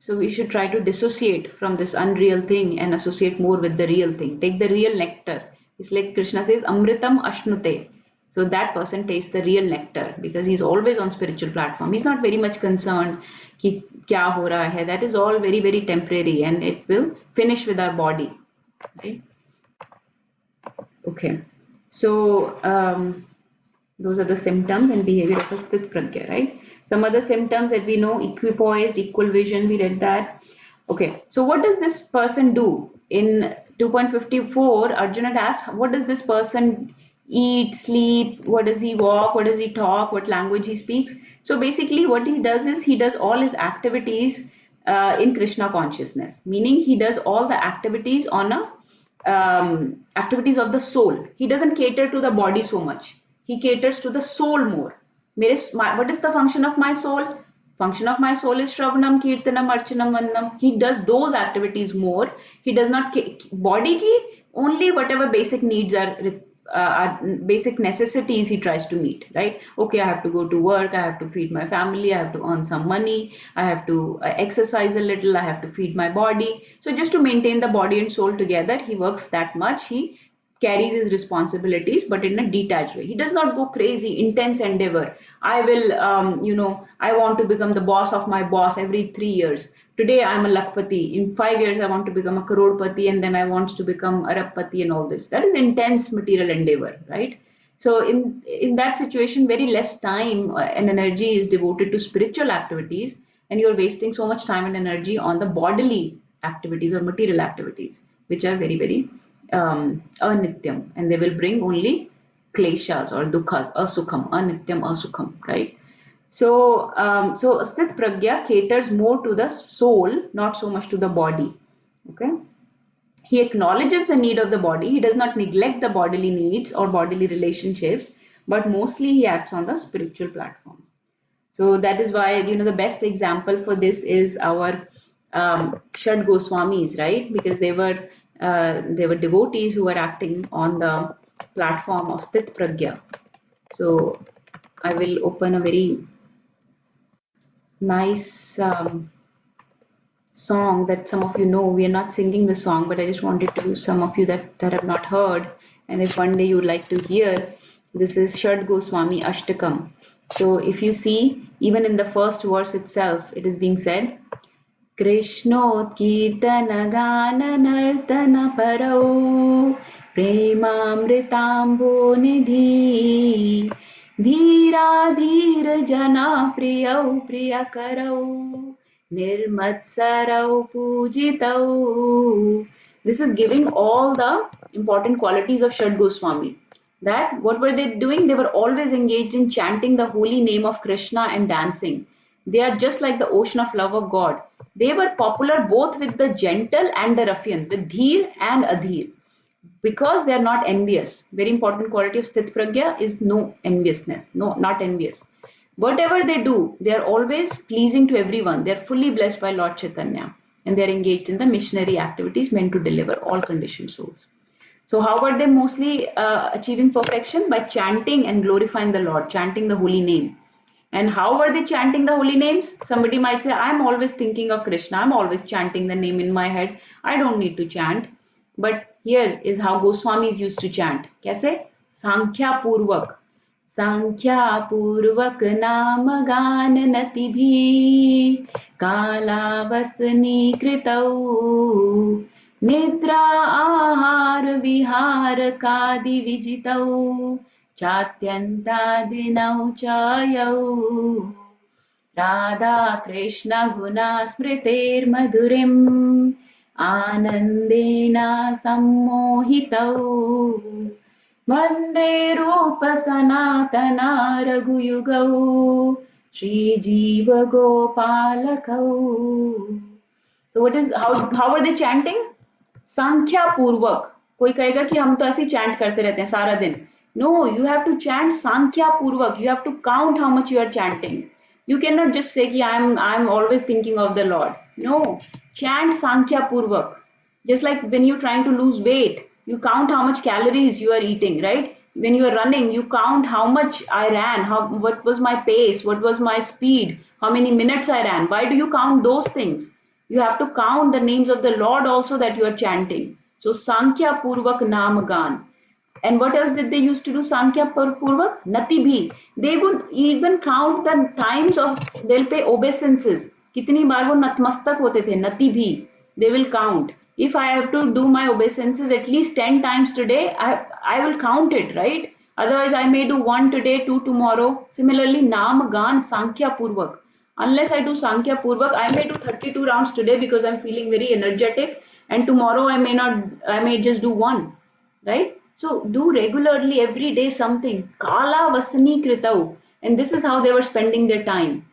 so we should try to dissociate from this unreal thing and associate more with the real thing. Take the real nectar. It's like Krishna says, Amritam Ashnute. So that person tastes the real nectar because he's always on spiritual platform. He's not very much concerned कि क्या हो रहा है. That is all very, very temporary and it will finish with our body. Right? Okay. So those are the symptoms and behavior of a sthit pragya, right? Some other symptoms that we know, equipoised, equal vision, we read that. Okay, so what does this person do? In 2.54, Arjuna had asked, what does this person eat, sleep, what does he walk, what does he talk, what language he speaks? So basically what he does is he does all his activities in Krishna consciousness, meaning he does all the activities on a activities of the soul. He doesn't cater to the body so much. He caters to the soul more. What is the function of my soul? Function of my soul is Shravanam, Kirtanam, Archanam, Vandam. He does those activities more. He does not body ki only whatever basic needs are basic necessities he tries to meet, right? Okay, I have to go to work, I have to feed my family, I have to earn some money, I have to exercise a little, I have to feed my body. So just to maintain the body and soul together, he works that much. He carries his responsibilities but in a detached way. He does not go crazy intense endeavor. I will I want to become the boss of my boss every 3 years. Today I'm a lakpati, in 5 years I want to become a crorepati, and then I want to become arabpati and all this. That is intense material endeavor, right? So in that situation, very less time and energy is devoted to spiritual activities, and you're wasting so much time and energy on the bodily activities or material activities, which are very, very anityam, and they will bring only kleshas or dukkhas, asukham, anityam, asukham, right? So, so Sthit Pragya caters more to the soul, not so much to the body. Okay. He acknowledges the need of the body. He does not neglect the bodily needs or bodily relationships, but mostly he acts on the spiritual platform. So that is why, the best example for this is our Shad Goswamis, right? Because they were devotees who were acting on the platform of Sthit Pragya. So I will open a very nice song that some of you know. We are not singing the song, but I just wanted to, some of you that have not heard, and if one day you would like to hear, this is Shad Goswami Ashtakam. So if you see, even in the first verse itself, it is being said, कृष्णोत्कीर्तनगाननर्तनपरौ प्रेमामृताम्बोनिधि धीराधीरजनप्रियौ प्रियकरौ निर्मत्सरौ पूजितौ. This is giving all the important qualities of Shad Goswami. That what were they doing? They were always engaged in chanting the holy name of Krishna and dancing. They are just like the ocean of love of God. They were popular both with the gentle and the ruffians, with Dheer and Adhir, because they are not envious. Very important quality of Sthit Pragya is no enviousness, no, not envious. Whatever they do, they are always pleasing to everyone. They are fully blessed by Lord Chaitanya, and they are engaged in the missionary activities meant to deliver all conditioned souls. So how were they mostly achieving perfection? By chanting and glorifying the Lord, chanting the holy name. And how were they chanting the holy names? Somebody might say, I'm always thinking of Krishna. I'm always chanting the name in my head. I don't need to chant. But here is how Goswamis used to chant. Kaise? Sankhya Purvak. Sankhya Purvak Naam Gan Nati Bhi Kala Vasani Kritau Nidra Ahar Vihar Kadi Vijitau चात्यन्तादिनौ चायौ राधाकृष्णगुणास्मृतेर्मधुरिम् आनन्देन सम्मोहितौ वन्दे रूपसनातना रघुयुगौ श्रीजीवगोपालकौ. So what is how are they chanting? Sankhya Purvak. कोई कहेगा कि हम तो ऐसे chant करते रहते हैं सारा दिन. No, you have to chant Sankhya Purvak. You have to count how much you are chanting. You cannot just say ki I'm always thinking of the Lord. No, chant Sankhya Purvak. Just like when you're trying to lose weight, you count how much calories you are eating, right? When you are running, you count how much I ran, what was my pace, what was my speed, how many minutes I ran. Why do you count those things? You have to count the names of the Lord also that you are chanting. So Sankhya Purvak Namagan. And what else did they used to do? Sankhya Purvak? Nati bhi. They would even count the times of, they'll pay obeisances. कितनी बार वो नतमस्तक होते थे, nati bhi. They will count. If I have to do my obeisances at least 10 times today, I will count it, right? Otherwise, I may do one today, two tomorrow. Similarly, Nam Gan Sankhya Purvak. Unless I do Sankhya Purvak, I may do 32 rounds today because I'm feeling very energetic, and tomorrow I may not, I may just do one, right? So do regularly every day something. Kala Vasani Kritau. And this is how they were spending their time.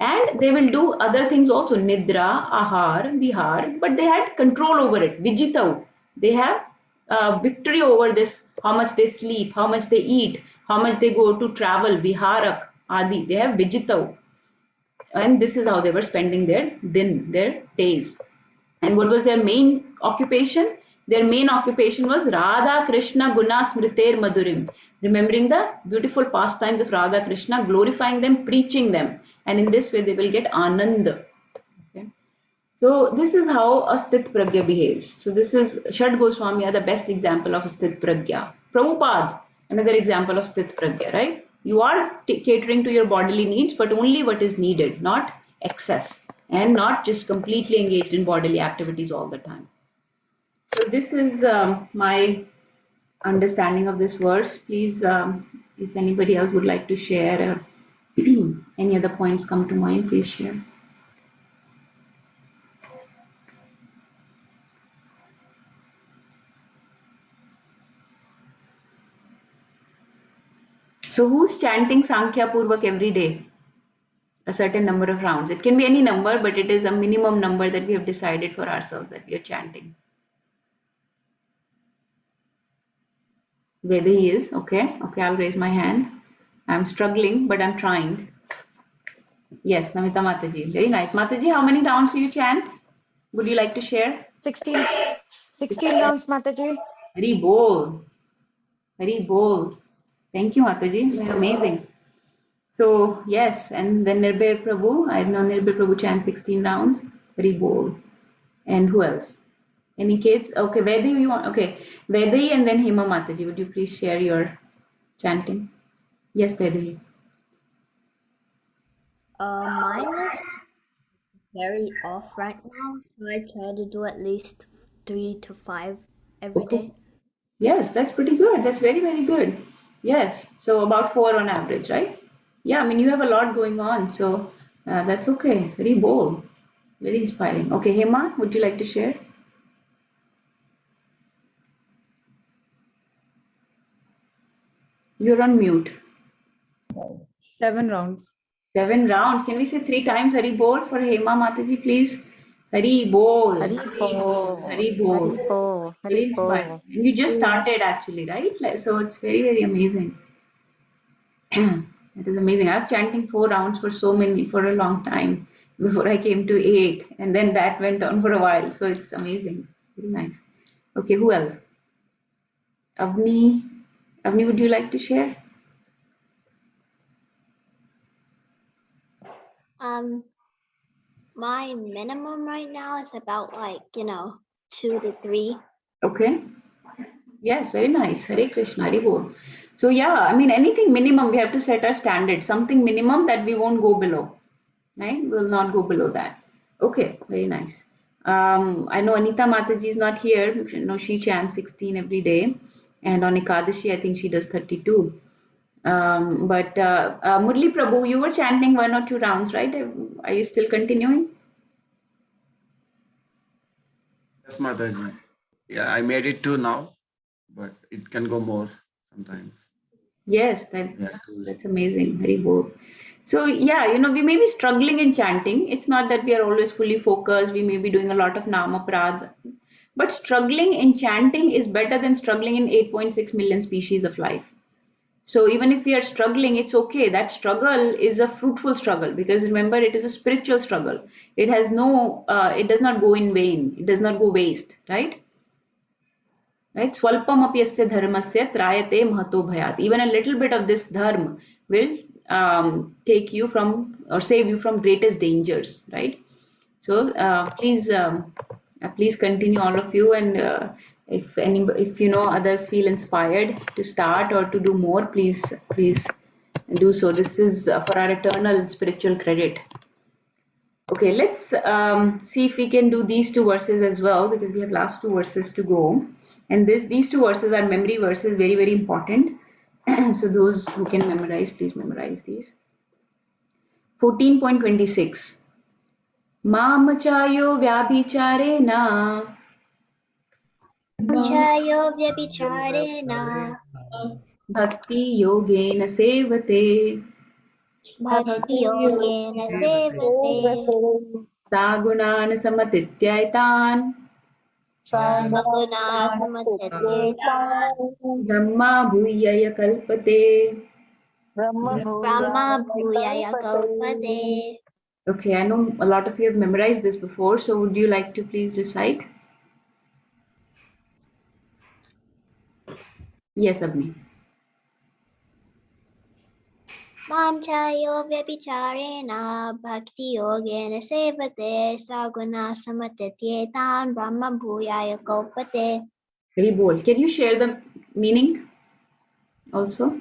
And they will do other things also, Nidra, Ahar, Vihar, but they had control over it. Vijitau. They have victory over this, how much they sleep, how much they eat, how much they go to travel, Viharak, Adi. They have Vijitau. And this is how they were spending their days. And what was their main occupation? Their main occupation was Radha Krishna Guna Smriter Madurim, remembering the beautiful pastimes of Radha Krishna, glorifying them, preaching them. And in this way, they will get Anand. Okay? So this is how a Sthit Pragya behaves. So this is Shad Goswami are the best example of a Sthit Pragya. Prabhupada, another example of Sthit Pragya, right? You are catering to your bodily needs, but only what is needed, not excess, and not just completely engaged in bodily activities all the time. So this is my understanding of this verse. Please, if anybody else would like to share or any other points come to mind, please share. So who's chanting Sankhya Purvak every day? A certain number of rounds. It can be any number, but it is a minimum number that we have decided for ourselves that we are chanting. Whether he is, okay. Okay, I'll raise my hand. I'm struggling, but I'm trying. Yes, Namita Mataji. Very nice. Mataji, how many rounds do you chant? Would you like to share? 16 rounds, Mataji. Hari Bol. Hari Bol. Thank you, Mataji. Amazing. So, yes, and then Nirbhay Prabhu. I know Nirbhay Prabhu chant 16 rounds. Hari Bol. And who else? Any kids? Okay, Vedi, you want? Okay, Vedi and then Hema Mataji. Would you please share your chanting? Yes, Vedi. Mine is very off right now, so I try to do at least 3 to 5 every Okay. day. Yes, that's pretty good. That's very, very good. Yes, so about 4 on average, right? Yeah, I mean, you have a lot going on, so that's okay. Very bold, very inspiring. Okay, Hema, would you like to share? You're on mute. 7 rounds. 7 rounds. Can we say 3 times Hari Bol for Hema Mataji, please? Hari Bol, Hari Bol, Haribo, Hari Bol. Haribo, Very inspiring. Haribo. And you just started actually, right? So it's very, very amazing. It is amazing. I was chanting 4 rounds for a long time before I came to 8, and then that went on for a while. So it's amazing. Very nice. Okay, who else? Avni. Avni, would you like to share? My minimum right now is about 2 to 3. Okay. Yes, very nice. Hare Krishna, Hare Bol. So yeah, I mean anything minimum, we have to set our standard. Something minimum that we won't go below. Right? Will not go below that. Okay, very nice. I know Anita Mataji is not here. You know, she chants 16 every day. And on Ekadashi, I think she does 32. But Murli Prabhu, you were chanting 1 or 2 rounds, right? Are you still continuing? Yes, Mataji. Yeah, I made it 2 now, but it can go more sometimes. Yes, Yeah. that's amazing. Very bold. So yeah, you know, we may be struggling in chanting. It's not that we are always fully focused. We may be doing a lot of nama prad, but struggling in chanting is better than struggling in 8.6 million species of life. So even if we are struggling, it's okay. That struggle is a fruitful struggle because remember, it is a spiritual struggle. It has no, it does not go in vain. It does not go waste, right? Right? Swalpam apyasya dharmasya trayate mahato bhayat. Even a little bit of this dharma will take you from or save you from greatest dangers, right? So please continue all of you, and if you know others feel inspired to start or to do more, please do so. This is for our eternal spiritual credit. Okay, let's see if we can do these two verses as well because we have last two verses to go. And these two verses are memory verses, very, very important. So those who can memorize, please memorize these. 14.26. Mamchayo vyabhichareण Chayo vyabhicharena bhakti yogena sevate bhakti yogena sevate sagunan samatityaitan saguna samatyayetan brahma bhuyaya kalpate. brahma bhuyaya kalpate. Okay, I know a lot of you have memorized this before, so would you like to please recite? Yes, Abni. Mam chayo vyabhicharena bhakti yogena sevate saguna samatyayetan brahma bhuyaya kalpate. Very bold. Can you share the meaning also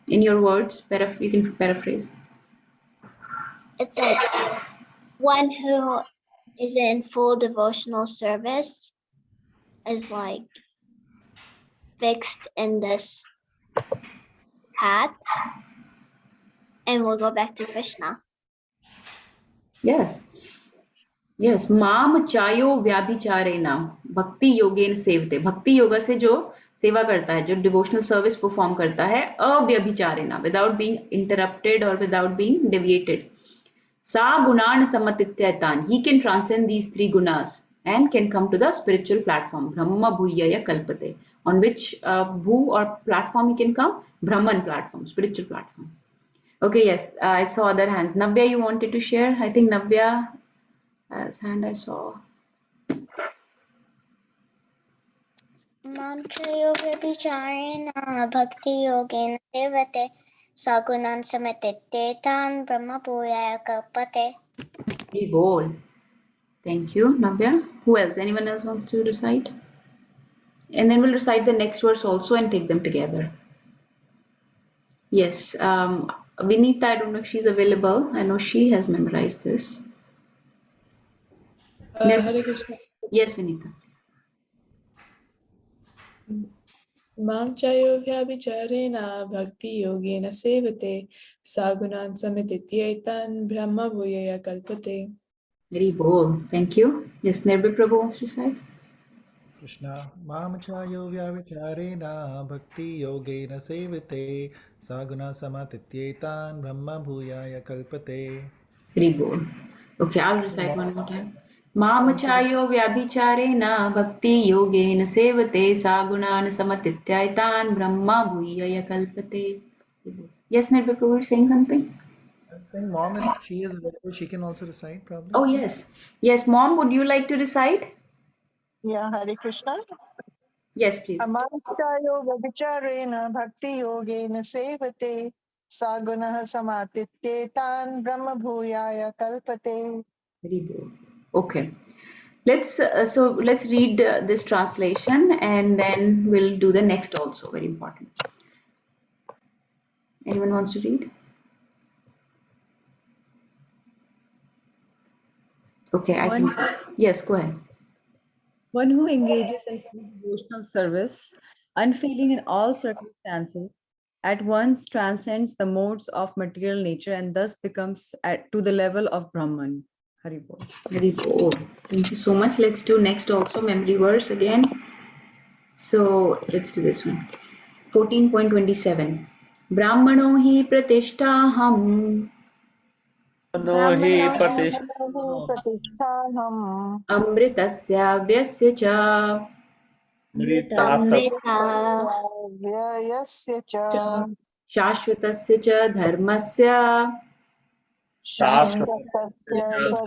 in your words? You can paraphrase. It's like one who is in full devotional service is like fixed in this path and we'll go back to Krishna. Yes. Yes. Mam chayo vyabhicharena bhakti yogen sevte. Bhakti yoga से जो सेवा करता है, जो devotional service perform करता है, अव्यभिचारेण, without being interrupted or without being deviated. Sa gunan samatityaitan. He can transcend these three gunas and can come to the spiritual platform. Brahma bhuyaya kalpate. On which bhu or platform he can come? Brahman platform, spiritual platform. Okay, yes, I saw other hands. Navya, you wanted to share? I think Navya has hand I saw. Mamchayo vyabhichareణ bhakti yogena sevate sagunan samatityetan brahma bhuyaya kalpate. Very bold. Thank you, Navya. Who else? Anyone else wants to recite? And then we'll recite the next verse also and take them together. Yes, Vinita, I don't know if she's available. I know she has memorized this. Hare Krishna. Yes, Vinita. Mam chayo vyabhicharena bhakti yogena sevate sagunan samitityetan brahma bhuyaya kalpate. Very bold. Thank you. Yes, Nirbhay Prabhu wants to recite. Krishna, Mamchayo Vyavicharena Bhakti Yogena Sevate Saguna Samatityetan Brahma Bhuyaya Kalpate. Very bold. Okay, I'll recite one more time. Mamchayo vyabhicharena bhakti yogena sevate sagunan samatityaitan brahma bhuyaya kalpate. Yes, Nirbhay Prabhu, you're saying something? I think mom, if she is available, she can also recite probably. Oh, yes. Yes, Mom, would you like to recite? Yeah, Hare Krishna. Yes, please. Amantayo Vabicharena Bhakti Yogena Sevate Sagunaha Samatityetan Brahma Bhuyaya Kalpate. Very bold. Okay. Let's read this translation and then we'll do the next also. Very important. Anyone wants to read? Okay, I One, can. Yes, go ahead. one who engages in full devotional service, unfailing in all circumstances, at once transcends the modes of material nature and thus becomes to the level of Brahman. Haribol. Very bold. Thank you so much. Let's do next also memory verse again. So let's do this one. 14.27. Brahmano hi pratishtaham no हि प्रतिष्ठा Pratishthanam amritasya vyasya cha मृता Amrita Vyayasya Cha शाश्वतस्य च धर्मस्य शाश्वतस्य च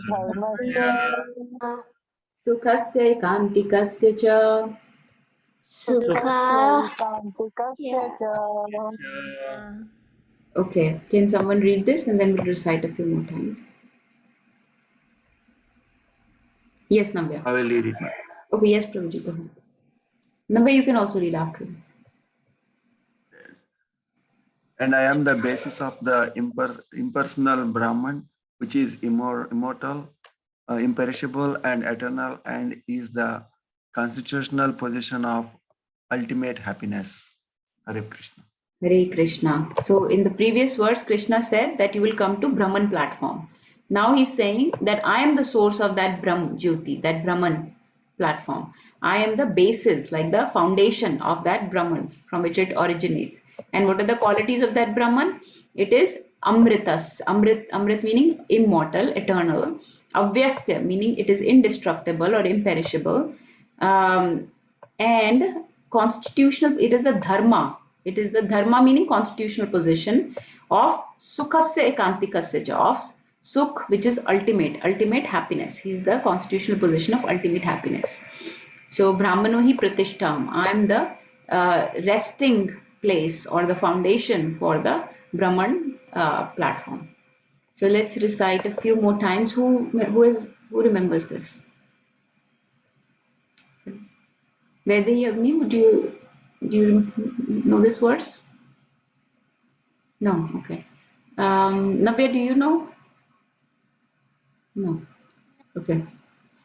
धर्मस्य सुखस्यैकान्तिकस्य च. सुखस्यैकान्तिकस्य च. Okay, can someone read this and then we'll recite a few more times? Yes, Navya. I will read it, Mata. Okay, yes, Prabhuji, go ahead. Navya, you can also read after this. And I am the basis of the impersonal Brahman, which is immortal, imperishable, and eternal, and is the constitutional position of ultimate happiness. Hare Krishna. Hare Krishna. So in the previous verse, Krishna said that you will come to Brahman platform. Now he's saying that I am the source of that Brahm Jyoti, that Brahman platform. I am the basis, like the foundation of that Brahman from which it originates. And what are the qualities of that Brahman? It is Amritas. Amrit meaning immortal, eternal. Avyasya meaning it is indestructible or imperishable. And constitutional, it is the dharma. It is the dharma meaning constitutional position of sukhasya ekantikasya, of sukh, which is ultimate happiness. He is the constitutional position of ultimate happiness. So brahmano hi pratishtham, I am the resting place or the foundation for the Brahman platform. So let's recite a few more times. Who remembers this? Vaidehi Agni, do you know this verse? No, okay. Navya, do you know? No. Okay.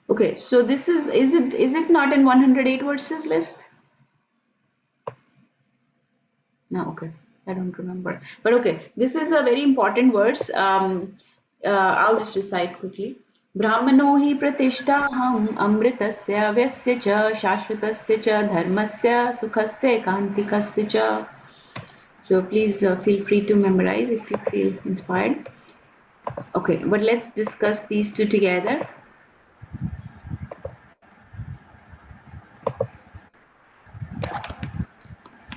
Okay, so this is it not in 108 verses list? No, okay. I don't remember. But okay, this is a very important verse. I'll just recite quickly. ब्राह्मणो हि प्रतिष्ठाहम् अमृतस्य व्यस्य च शाश्वतस्य च धर्मस्य सुखस्य कान्तिकस्य च. So please feel free to memorize if you feel inspired. Okay, but let's discuss these two together.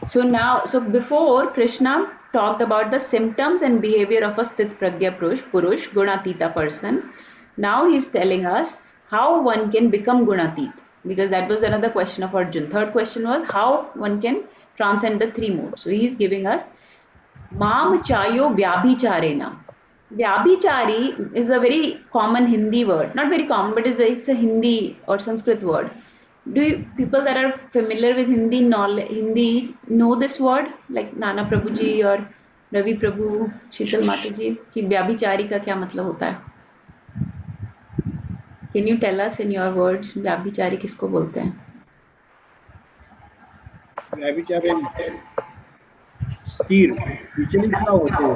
So before Krishna talked about the symptoms and behavior of a Sthit Pragya Purush, Gunatita person. Now he's telling us how one can become Gunatit, because that was another question of Arjun. Third question was how one can transcend the three modes. So he's giving us Mam chayo vyabhicharena. Vyabhichari is a very common Hindi word. Not very common, but it's a Hindi or Sanskrit word. Do people that are familiar with Hindi know this word? Like Nana Prabhuji or Ravi Prabhu, Sheetal Mataji, कि व्याभिचारी का क्या मतलब होता है? Can you tell us in your words व्याभिचारी किसको बोलते हैं? व्यभिचारी स्थिर विचलित ना होते हो.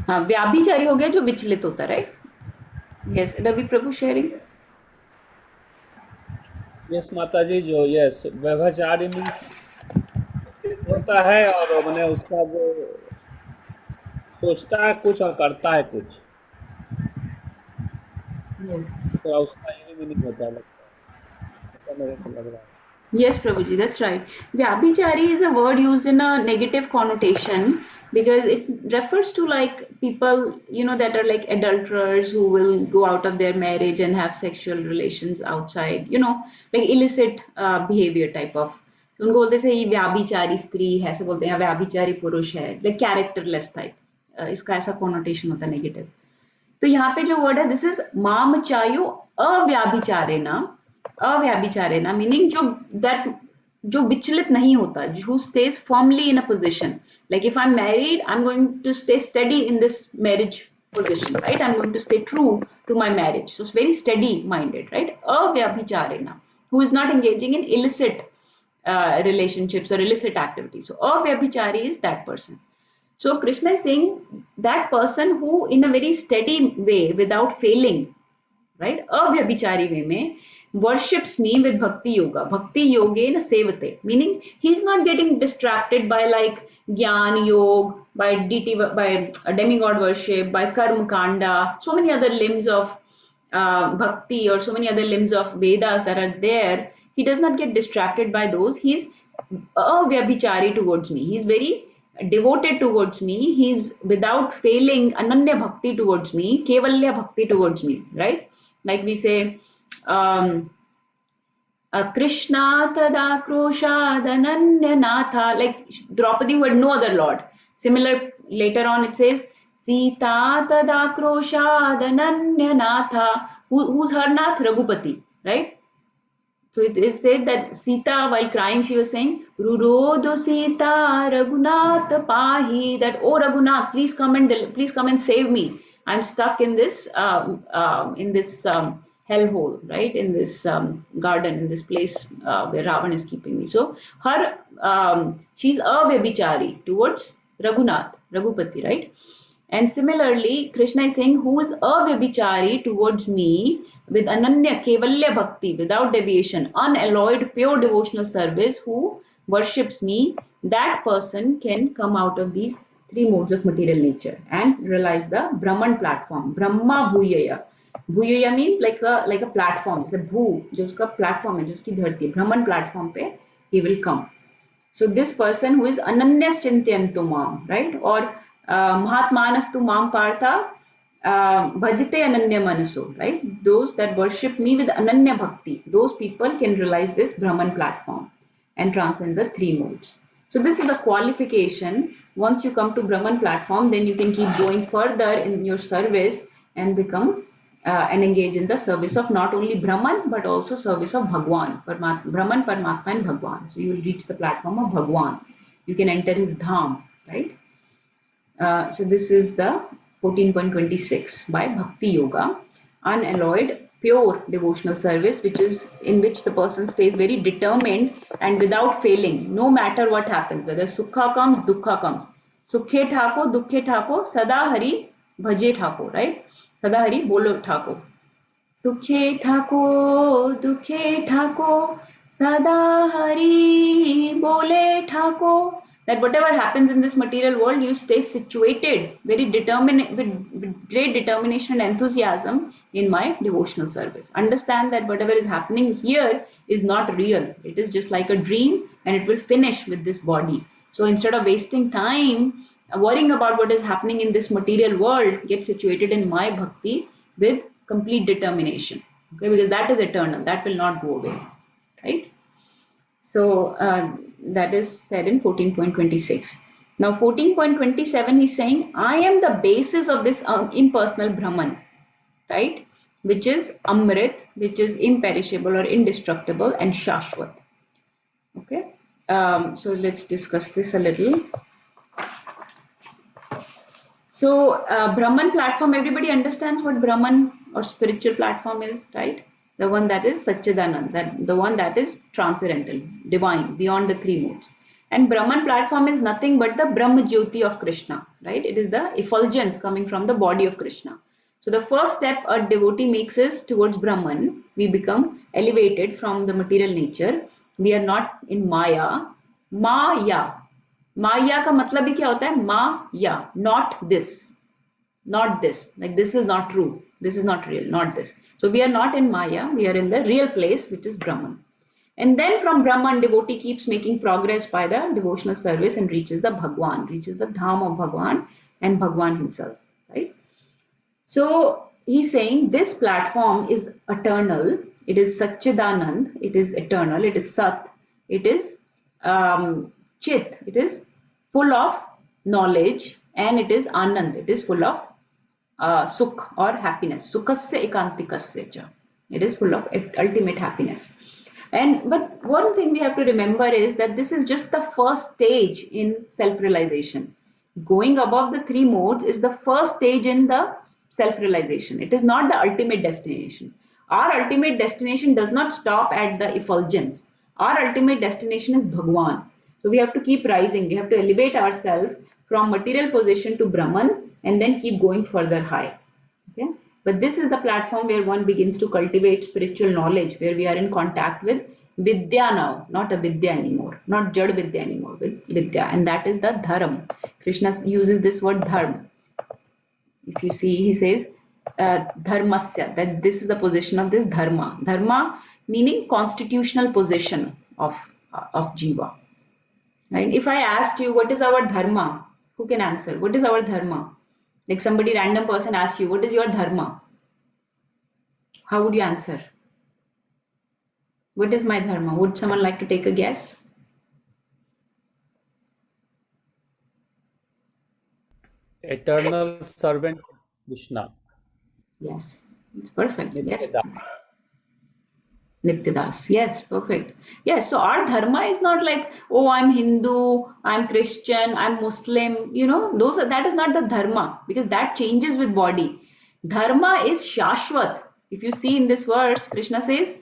हाँ, व्याभिचारी हो गया जो विचलित होता है, right? Yes, Ravi Prabhu sharing. Yes माता जी, जो यस व्यभिचारी मीन्स होता है और मैंने उसका जो सोचता है कुछ और करता है कुछ. Yes. तो उसका यही मीनिंग होता है, लगता है ऐसा मेरे को लग रहा है. Yes, Prabhuji, that's right. Vyabhichari is a word used in a negative connotation because it refers to like people, that are like adulterers who will go out of their marriage and have sexual relations outside, like illicit behavior type of. So उनको बोलते हैं ये व्याभिचारी स्त्री है, ऐसे बोलते हैं व्याभिचारी पुरुष है, like characterless type. इसका ऐसा connotation होता है negative. तो यहाँ पे जो वर्ड है दिस इज माम चायो अव्याभिचारेना मीनिंग जो विचलित नहीं होता, who stays firmly in a position. Like if I'm married, I'm going to stay steady in this marriage position, right? I'm going to stay true to my marriage. So it's very steady minded, right? Avyabhicharena, who is not engaging in illicit relationships or illicit activities. So avyabhichari is that person. So Krishna is saying that person who in a very steady way without failing, right, abhyabhichari way mein, worships me with bhakti yoga. Bhakti yogena sevate, meaning he's not getting distracted by like gyan yog, by by demigod worship, by karma kanda, so many other limbs of bhakti or so many other limbs of Vedas that are there. He does not get distracted by those. He's avyabhichari towards me. He's very devoted towards me. He's without failing ananya bhakti towards me, kevalya bhakti towards me, right? Like we say, Krishna tadakroshadananya like Draupadi who had no other lord. Similar, later on it says, Sita tadakroshadananya who's her nath? Raghupati, right? So it is said that Sita, while crying, she was saying, Rurodo Sita Raghunath Pahi, that oh Raghunath, please come and save me. I'm stuck in this hellhole, right? In this garden, in this place where Ravan is keeping me. So her she's a Vyabhichari towards Raghunath, Raghupati, right? And similarly, Krishna is saying, who is a Vyabhichari towards me with Ananya Kevalya Bhakti, without deviation, unalloyed, pure devotional service, who worships me, that person can come out of these three modes of material nature and realize the Brahman platform, Brahma Bhuyaya. Bhuyaya means like a platform. It's a bhu, जो उसका platform है, जो उसकी धरती है, Brahman platform पे he will come. So this person who is ananyas chintyantu mam, right? Or mahatmanastu mam partha bhajite ananya manaso, right? Those that worship me with ananya bhakti, those people can realize this Brahman platform and transcend the three modes. So this is the qualification. Once you come to Brahman platform, then you can keep going further in your service and become and engage in the service of not only Brahman but also service of Bhagwan, Brahman, Paramatma and Bhagwan. So you will reach the platform of Bhagwan. You can enter his dham, right? So this is the 14.26 by Bhakti Yoga, unalloyed, pure devotional service, which is in which the person stays very determined and without failing, no matter what happens, whether sukha comes, dukkha comes. Sukhe thako, dukhe thako, sada hari bhaje thako, right? Sada hari bolo thako. Sukhe thako, dukhe thako, sada hari bole thako. That whatever happens in this material world, you stay situated, very determined, with great determination and enthusiasm in my devotional service. Understand that whatever is happening here is not real. It is just like a dream and it will finish with this body. So instead of wasting time worrying about what is happening in this material world, get situated in my bhakti with complete determination. Okay, because that is eternal, that will not go away, right? So that is said in 14.26. Now 14.27 he's saying, I am the basis of this impersonal Brahman, right? Which is Amrit, which is imperishable or indestructible, and Shashwat. Okay, so let's discuss this a little. So Brahman platform, everybody understands what Brahman or spiritual platform is, right? The one that is Satchidanand, the one that is transcendental, divine, beyond the three modes. And Brahman platform is nothing but the Brahma Jyoti of Krishna, right? It is the effulgence coming from the body of Krishna. So the first step a devotee makes is towards Brahman. We become elevated from the material nature. We are not in Maya. Maya. माया का मतलब ही क्या होता है माया not this like this is not true, this is not real, not this. So we are not in Maya, we are in the real place, which is Brahman. And then from Brahman, devotee keeps making progress by the devotional service and reaches the Bhagwan, reaches the dham of Bhagwan and Bhagwan himself, right? So he's saying this platform is eternal, it is Satchidanand, it is eternal, it is Sat, it is Chit, it is full of knowledge, and it is Anand, it is full of Sukh or happiness. Sukhasya ekantikasya cha. It is full of ultimate happiness. But one thing we have to remember is that this is just the first stage in self-realization. Going above the three modes is the first stage in the self-realization. It is not the ultimate destination. Our ultimate destination does not stop at the effulgence. Our ultimate destination is Bhagwan. So we have to keep rising. We have to elevate ourselves from material position to Brahman and then keep going further high. Okay? But this is the platform where one begins to cultivate spiritual knowledge, where we are in contact with Vidya now, not Avidya anymore, not Jad Vidya anymore, with Vidya. And that is the Dharma. Krishna uses this word Dharma. If you see, he says Dharmasya, that this is the position of this Dharma. Dharma meaning constitutional position of Jiva. Right? If I asked you, what is our dharma? Who can answer? What is our dharma? Like somebody, random person asks you, what is your dharma? How would you answer? What is my dharma? Would someone like to take a guess? Eternal servant of Krishna, Yes, it's perfect. Yes, Nitya. Nityadas. Yes, perfect. Yes, so our dharma is not like, oh, I'm Hindu, I'm Christian, I'm Muslim. That is not the dharma because that changes with body. Dharma is shashwat. If you see in this verse, Krishna says,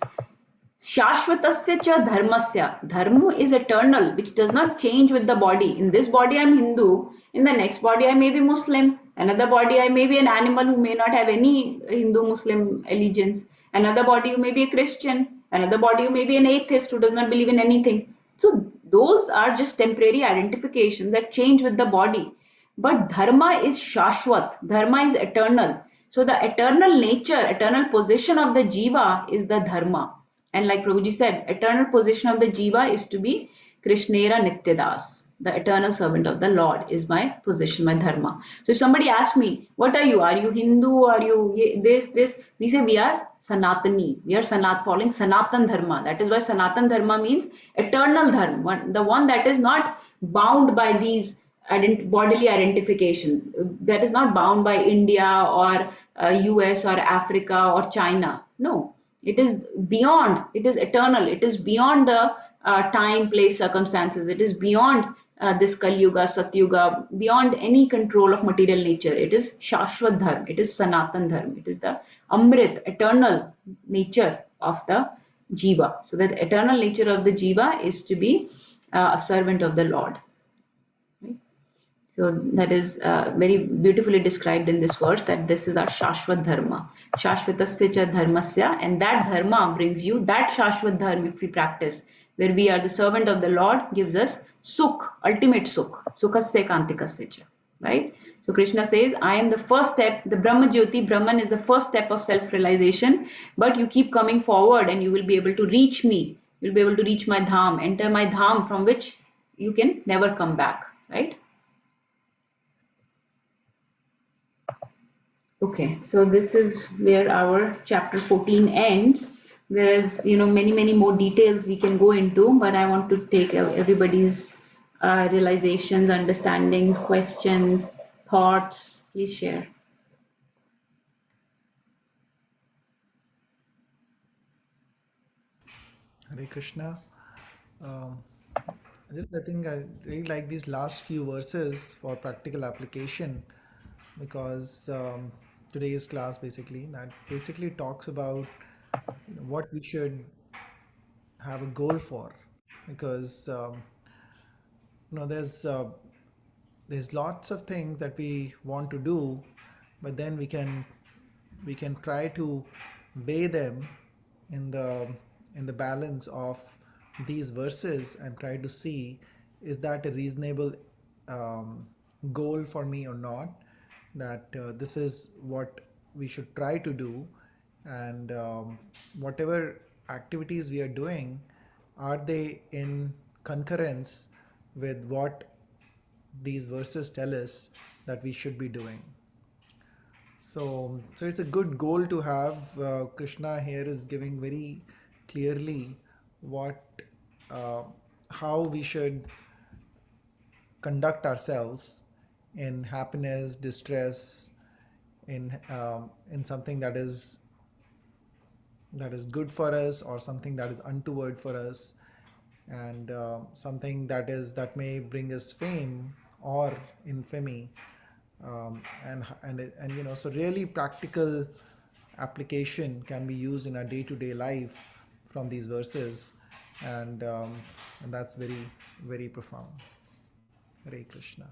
Shashvatasya cha dharmasya. Dharma is eternal, which does not change with the body. In this body, I'm Hindu. In the next body, I may be Muslim. Another body, I may be an animal who may not have any Hindu Muslim allegiance. Another body, you may be a Christian. Another body, you may be an atheist who does not believe in anything. So, those are just temporary identifications that change with the body. But dharma is shashwat, dharma is eternal. So, the eternal nature, eternal position of the jiva is the dharma. And like Prabhuji said, eternal position of the jiva is to be Krishnera Nityadas. The eternal servant of the Lord is my position, my dharma. So if somebody asks me, what are you? Are you Hindu? Are you this? We say we are Sanatani. We are following Sanatan Dharma. That is why Sanatan Dharma means eternal dharma, the one that is not bound by these bodily identification. That is not bound by India or US or Africa or China. No, it is beyond, it is eternal, it is beyond the time, place, circumstances. It is beyond this Kali Yuga, Satyuga, beyond any control of material nature. It is Shashvat Dharma, it is Sanatan Dharma, it is the Amrit, eternal nature of the Jiva. So, that eternal nature of the Jiva is to be a servant of the Lord. Right? So that is very beautifully described in this verse that this is our Shashvat Dharma. Shashvatasya cha dharmasya, and that dharma brings you, that Shashvat Dharma, if we practice, where we are the servant of the Lord, gives us sukh, ultimate sukh, sukhasya kantikasya cha. Right? So Krishna says, I am the first step, the Brahma Jyoti, Brahman is the first step of self-realization, but you keep coming forward and you will be able to reach me. You'll be able to reach my dham, enter my dham from which you can never come back. Right? Okay, so this is where our chapter 14 ends. There's, many more details we can go into, but I want to take everybody's realizations, understandings, questions, thoughts. Please share. Hare Krishna. Um, I think I really like these last few verses for practical application because today's class basically talks about what we should have a goal for because you know there's lots of things that we want to do, but then we can try to weigh them in the balance of these verses and try to see, is that a reasonable um, goal for me or not, that this is what we should try to do, and whatever activities we are doing, are they in concurrence with what these verses tell us that we should be doing. So it's a good goal to have. Krishna here is giving very clearly what, uh, how we should conduct ourselves in happiness, distress, in something that is good for us or something that is untoward for us, and something that may bring us fame or infamy, and so really practical application can be used in our day-to-day life from these verses, and that's very, very profound. Hare Krishna.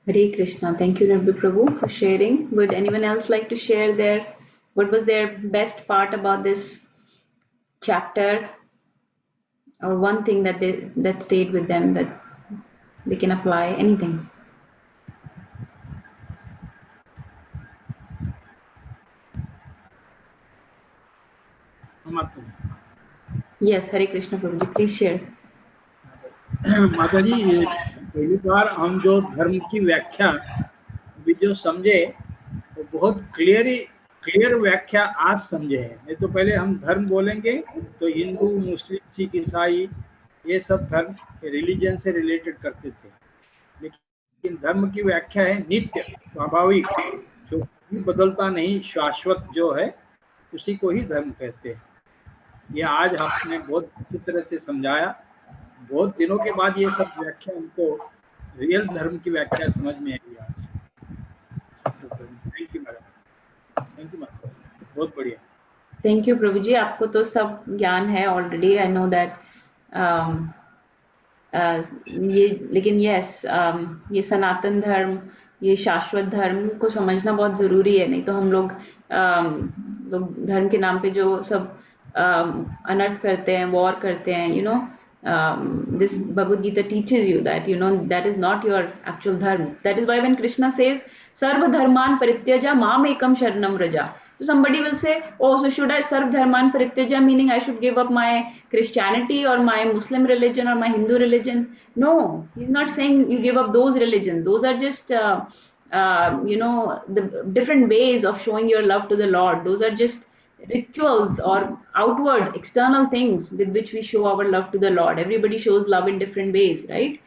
Hare Krishna. Thank you, Rabbi Prabhu, for sharing. Would anyone else like to share what was their best part about this chapter, or one thing that stayed with them that they can apply? Anything? Yes, Hare Krishna Prabhuji, please share. माता जी, ये पहली बार हम जो धर्म की व्याख्या अभी जो समझे वो बहुत क्लियर व्याख्या आज समझे हैं। नहीं तो पहले हम धर्म बोलेंगे तो हिंदू, मुस्लिम, सिख, ईसाई ये सब धर्म रिलीजन से रिलेटेड करते थे, लेकिन धर्म की व्याख्या है नित्य, स्वाभाविक, जो कभी बदलता नहीं, शाश्वत जो है, उसी को ही धर्म कहते हैं। ये आज आपने बहुत अच्छी तरह से समझाया। बहुत दिनों के बाद ये सब व्याख्या हमको रियल धर्म की व्याख्या समझ में आई आज। Thank you madam, thank you madam, बहुत बढ़िया। थैंक यू प्रभु जी, आपको तो सब ज्ञान है ऑलरेडी, आई नो दैट। ये लेकिन यस, ये सनातन धर्म, ये शाश्वत धर्म को समझना बहुत ज़रूरी है, नहीं तो हम लोग लोग धर्म के नाम पे जो सब अनर्थ करते हैं, वॉर करते हैं, you know, this Bhagavad Gita teaches you that, you know, that is not your actual dharma. That is why when Krishna says sarva dharman parityaja mam ekam sharanam raja, so somebody will say, oh, so should I serve dharman parityaja, meaning I should give up my Christianity or my Muslim religion or my Hindu religion? No, he's not saying you give up those religions. Those are just you know, the different ways of showing your love to the Lord. Those are just rituals or outward external things with which we show our love to the Lord. Everybody shows love in different ways, right?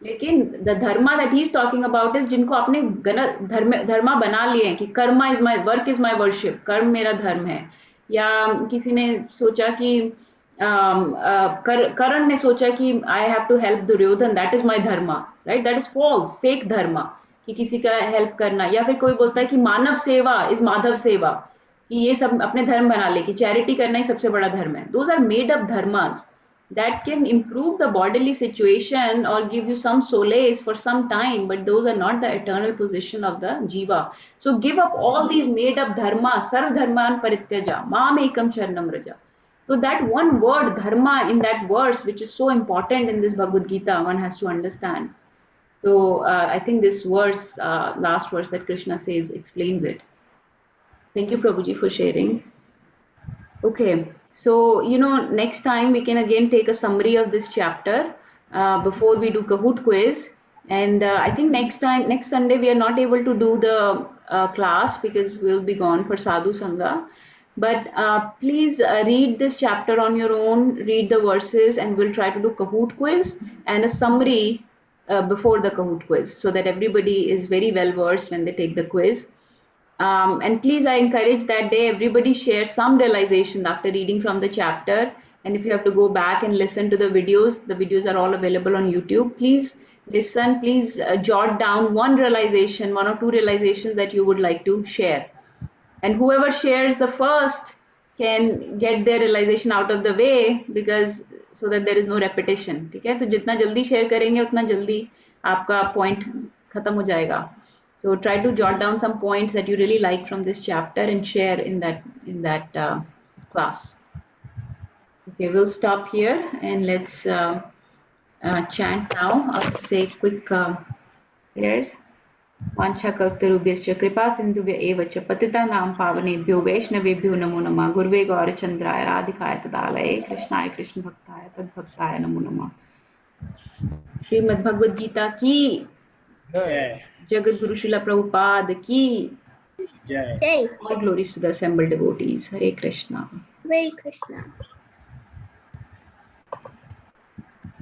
लेकिन the Dharma that he is talking about is जिनको आपने धर्मा बना लिए हैं कि Karma is my work, is my worship, कर्म मेरा धर्म है। या किसी ने सोचा कि करण ने सोचा कि I have to help Duryodhan, that is my dharma, right? That is false, fake dharma, कि किसी का हेल्प करना। या फिर कोई बोलता है कि मानव सेवा इज माधव सेवा, कि ये सब अपने धर्म बना ले कि चैरिटी करना ही सबसे बड़ा धर्म है। Those are made up dharmas that can improve the bodily situation or give you some solace for some time, but those are not the eternal position of the jiva. So give up all these made up dharmas, sarv dharman parityaja mam ekam sharanam raja. So that one word dharma in that verse, which is so important in this Bhagavad Gita, one has to understand. So I think this verse, last verse that Krishna says, explains it. Thank you Prabhuji for sharing. Okay, so you know, next time we can again take a summary of this chapter before we do Kahoot quiz. And I think next Sunday, we are not able to do the class because we'll be gone for Sadhu Sangha. But please read this chapter on your own, read the verses, and we'll try to do Kahoot quiz and a summary before the Kahoot quiz so that everybody is very well versed when they take the quiz. And please, I encourage that day everybody share some realization after reading from the chapter. And if you have to go back and listen to the videos are all available on YouTube. Please listen, please jot down one realization, one or two realizations that you would like to share. And whoever shares the first can get their realization out of the way, because so that there is no repetition. ठीक है? तो जितना जल्दी share करेंगे उतना जल्दी आपका point खत्म हो जाएगा. So try to jot down some points that you really like from this chapter and share in that class. Okay, we'll stop here and let's chant now. I'll say quick prayers. वाञ्छाकल्पतरुभ्यश्च कृपा सिन्धुभ्य एव च पतितानां पावनेभ्यो वैष्णवेभ्यो नमो नमः। गुरुवे गौरचन्द्राय राधिकाय तदालये कृष्णाय कृष्णभक्ताय तद्भक्ताय नमो नमः। श्रीमद्भगवद गीता की जय जगत गुरु श्रील प्रभुपाद की जय। Jai. all glories to the assembled devotees. Hare Krishna. Hare Krishna.